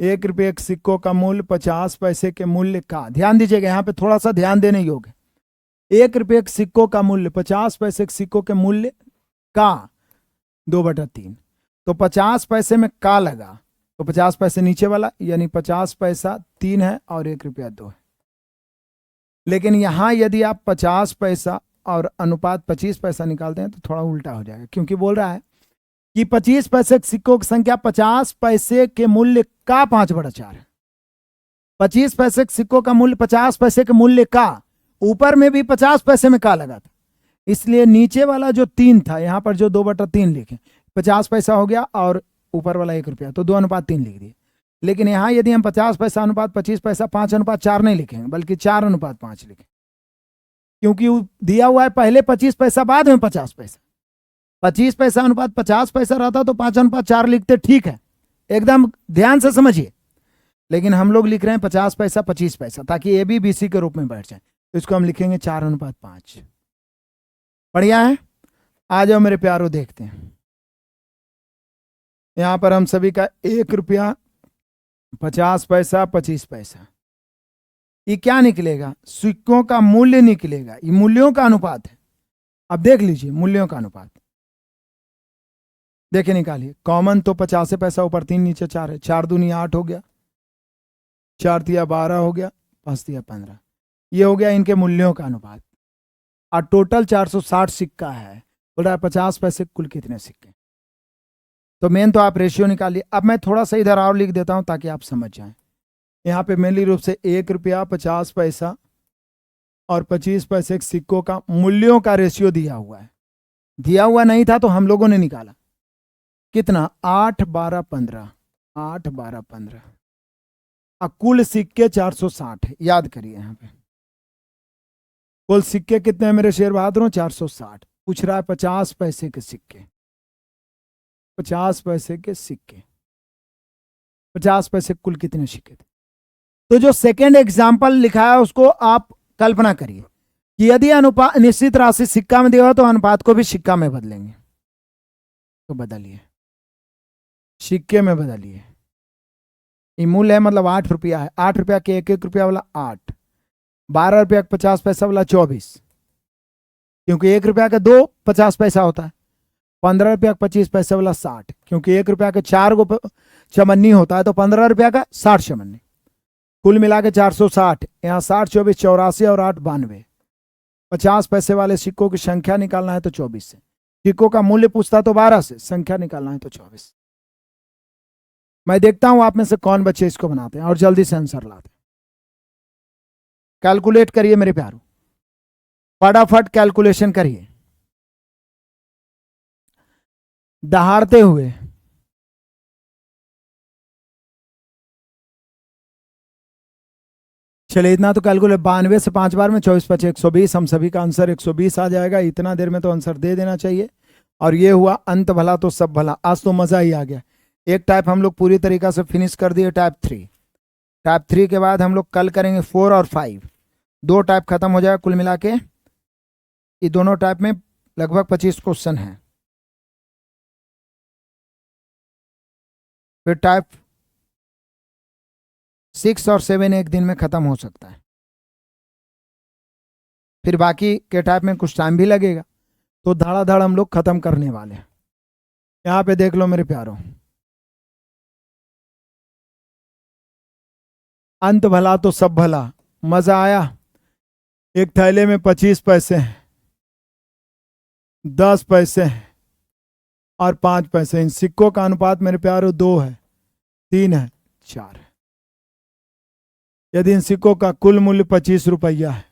1 रुपये के सिक्कों का मूल्य 50 पैसे के मूल्य का, ध्यान दीजिएगा यहाँ पे थोड़ा सा ध्यान देने योग्य। 1 रुपये के सिक्कों का मूल्य 50 पैसे के सिक्कों के मूल्य का 2/3, तो 50 पैसे में का लगा तो 50 पैसे नीचे वाला, यानी 50 पैसा 3 है और 1 रुपया 2 है। लेकिन यहां यदि आप 50 पैसा और अनुपात 25 पैसा निकालते हैं तो थोड़ा उल्टा हो जाएगा, क्योंकि बोल रहा है कि 25 पैसे के सिक्कों की संख्या 50 पैसे के मूल्य का 5/4 है। 25 पैसे के सिक्कों का मूल्य 50 पैसे के मूल्य का, ऊपर में भी 50 पैसे में का लगा था, इसलिए नीचे वाला जो 3 था यहाँ पर जो 2/3 लिखे, 50 पैसा हो गया और ऊपर वाला 1 रुपया, तो 2:3 लिख दिए। लेकिन यहाँ यदि हम 50 पैसा अनुपात 25 पैसा 5:4 नहीं लिखेंगे, बल्कि 4:5 लिखें, क्योंकि दिया हुआ है पहले 25 पैसा बाद में 50 पैसा। 25 पैसा अनुपात 50 पैसा रहता तो 5:4 लिखते, ठीक है, एकदम ध्यान से समझिए। लेकिन हम लोग लिख रहे हैं 50 पैसा 25 पैसा ताकि ए बी बी सी के रूप में बैठ जाए, तो इसको हम लिखेंगे 4:5। बढ़िया है, आ जाओ मेरे प्यारों देखते हैं। यहां पर हम सभी का 1 रुपया 50 पैसा 25 पैसा, ये क्या निकलेगा, सिक्कों का मूल्य निकलेगा, ये मूल्यों का अनुपात है। अब देख लीजिए मूल्यों का अनुपात, देखिए निकालिए। कॉमन तो 50 पैसा, ऊपर 3 नीचे 4 है, 4 दूनी 8 हो गया, 4 तिया 12 हो गया, 5 तिया 15, ये हो गया इनके मूल्यों का अनुपात। और टोटल 460 सिक्का है, बोल रहा है 50 पैसे कुल कितने सिक्के। तो मेन तो आप रेशियो निकालिए। अब मैं थोड़ा सा इधर और लिख देता हूं ताकि आप समझ जाएं। यहाँ पे मेनली रूप से 1 रुपया 50 पैसा और 25 पैसे के सिक्कों का मूल्यों का रेशियो दिया हुआ है। दिया हुआ नहीं था तो हम लोगों ने निकाला कितना, 8 12 15, 8 12 15, और कुल सिक्के 460 है। याद करिए यहाँ पे कुल सिक्के कितने हैं मेरे शेर बहादुरों, 460। पूछ रहा है 50 पैसे के सिक्के, 50 पैसे के सिक्के, 50 पैसे कुल कितने सिक्के थे। तो जो सेकेंड एग्जाम्पल लिखा है उसको आप कल्पना करिए कि यदि अनुपात निश्चित राशि सिक्का में दिया हो तो अनुपात को भी सिक्का में बदलेंगे, तो बदलिए, सिक्के में बदलिए। ये मूल्य है मतलब 8 रुपया है। 8 रुपया के 1 रुपया वाला 8, 12 रुपया 50 पैसा वाला 24, क्योंकि 1 रुपया का 2 50 पैसा होता है। 15 रुपया 25 पैसे वाला 60, क्योंकि 1 रुपया के 4 गो चमन्नी होता है, तो 15 रुपया का 60 चमन्नी, कुल मिला के 460। यहाँ 60 24 84 और 8 92। 50 पैसे वाले सिक्कों की संख्या निकालना है तो 24 से। सिक्कों का मूल्य पूछता तो 12 से, संख्या निकालना है तो 24। मैं देखता हूं आप में से कौन बच्चे इसको बनाते हैं और जल्दी से आंसर लाते हैं। कैलकुलेट करिए मेरे प्यारों, फटाफट कैलकुलेशन करिए दहाड़ते हुए। चलिए इतना तो कैलकुलेट, 92 से 5 बार में 24 5 120, हम सभी का आंसर 120 आ जाएगा। इतना देर में तो आंसर दे देना चाहिए। और ये हुआ अंत भला तो सब भला। आज तो मजा ही आ गया। एक टाइप हम लोग पूरी तरीका से फिनिश कर दिए, टाइप 3। टाइप 3 के बाद हम लोग कल करेंगे 4 और 5, 2 टाइप खत्म हो जाएगा कुल मिला के। ये दोनों टाइप में लगभग 25 क्वेश्चन हैं। फिर टाइप 6 और 7 एक दिन में खत्म हो सकता है। फिर बाकी के टाइप में कुछ टाइम भी लगेगा, तो धड़ाधड़ हम लोग खत्म करने वाले हैं। यहाँ पे देख लो मेरे प्यारों, अंत भला तो सब भला। मजा आया। एक थैले में 25 पैसे, 10 पैसे और 5 पैसे। इन सिक्कों का अनुपात मेरे प्यारों 2 है, 3 है, 4 है। यदि इन सिक्कों का कुल मूल्य 25 रुपया है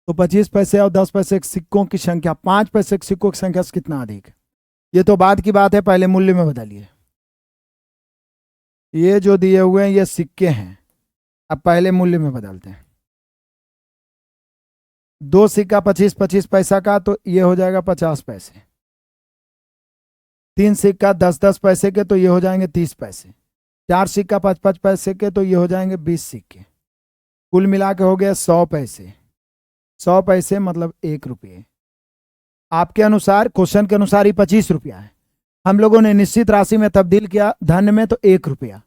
तो 25 पैसे और 10 पैसे के सिक्कों की संख्या, 5 पैसे के सिक्कों की संख्या से कितना अधिक है? ये तो बाद की बात है, पहले मूल्य में बदलिए। ये जो दिए हुए हैं ये सिक्के हैं, अब पहले मूल्य में बदलते हैं। 2 सिक्का 25 पैसा का तो ये हो जाएगा 50 पैसे। 3 सिक्का 10 पैसे के तो ये हो जाएंगे 30 पैसे। 4 सिक्का 5 पैसे के तो ये हो जाएंगे 20 सिक्के। कुल मिला के हो गया 100 पैसे। 100 पैसे मतलब 1 रुपये। आपके अनुसार, क्वेश्चन के अनुसार ही 25 रुपया है। हम लोगों ने निश्चित राशि में तब्दील किया धन में, तो 1 रुपया।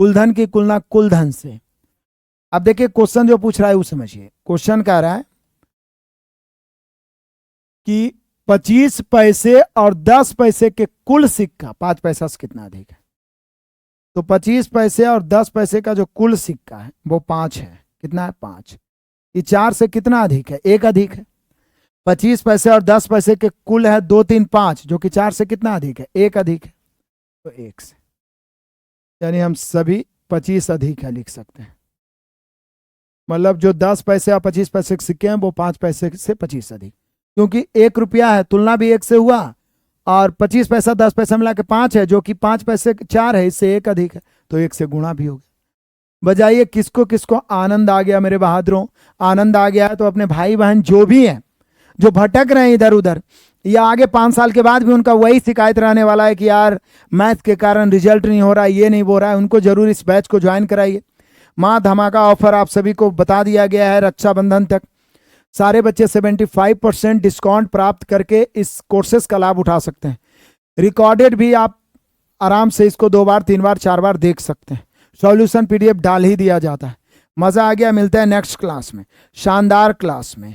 कुल धन की तुलना कुल धन से। अब देखिए क्वेश्चन जो पूछ रहा है वो समझिए। क्वेश्चन कह रहा है कि 25 पैसे और 10 पैसे के कुल सिक्का 5 पैसा से कितना अधिक है? तो 25 पैसे और 10 पैसे का जो कुल सिक्का है वो 5 है। कितना है? 5। ये 4 से कितना अधिक है? 1 अधिक है। 25 पैसे और 10 पैसे के कुल है 2 3 5, जो कि 4 से कितना अधिक है? 1 अधिक है। तो 1 से, यानी हम सभी 25 अधिक है लिख सकते हैं। मतलब जो 10 पैसे और 25 पैसे के सिक्के हैं वो 5 पैसे से 25 अधिक, क्योंकि 1 रुपया है, तुलना भी 1 से हुआ, और 25 पैसा 10 पैसा मिला के 5 है, जो कि 5 पैसे 4 है, इससे 1 अधिक है, तो 1 से गुणा भी हो गया। बजाइए किसको किसको आनंद आ गया मेरे बहादुरों? आनंद आ गया है तो अपने भाई बहन जो भी हैं, जो भटक रहे हैं इधर उधर, या आगे 5 साल के बाद भी उनका वही शिकायत रहने वाला है कि यार मैथ के कारण रिजल्ट नहीं हो रहा है, ये नहीं हो रहा है, उनको जरूर इस बैच को ज्वाइन कराइए। माँ धमाका ऑफर आप सभी को बता दिया गया है रक्षाबंधन तक। सारे बच्चे 75% डिस्काउंट प्राप्त करके इस कोर्सेस का लाभ उठा सकते हैं। रिकॉर्डेड भी आप आराम से इसको 2 बार 3 बार 4 बार देख सकते हैं। सॉल्यूशन पीडीएफ डाल ही दिया जाता है। मजा आ गया। मिलते हैं नेक्स्ट क्लास में, शानदार क्लास में।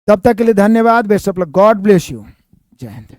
तब तक के लिए धन्यवाद। Best of luck. God bless you. जय हिंद।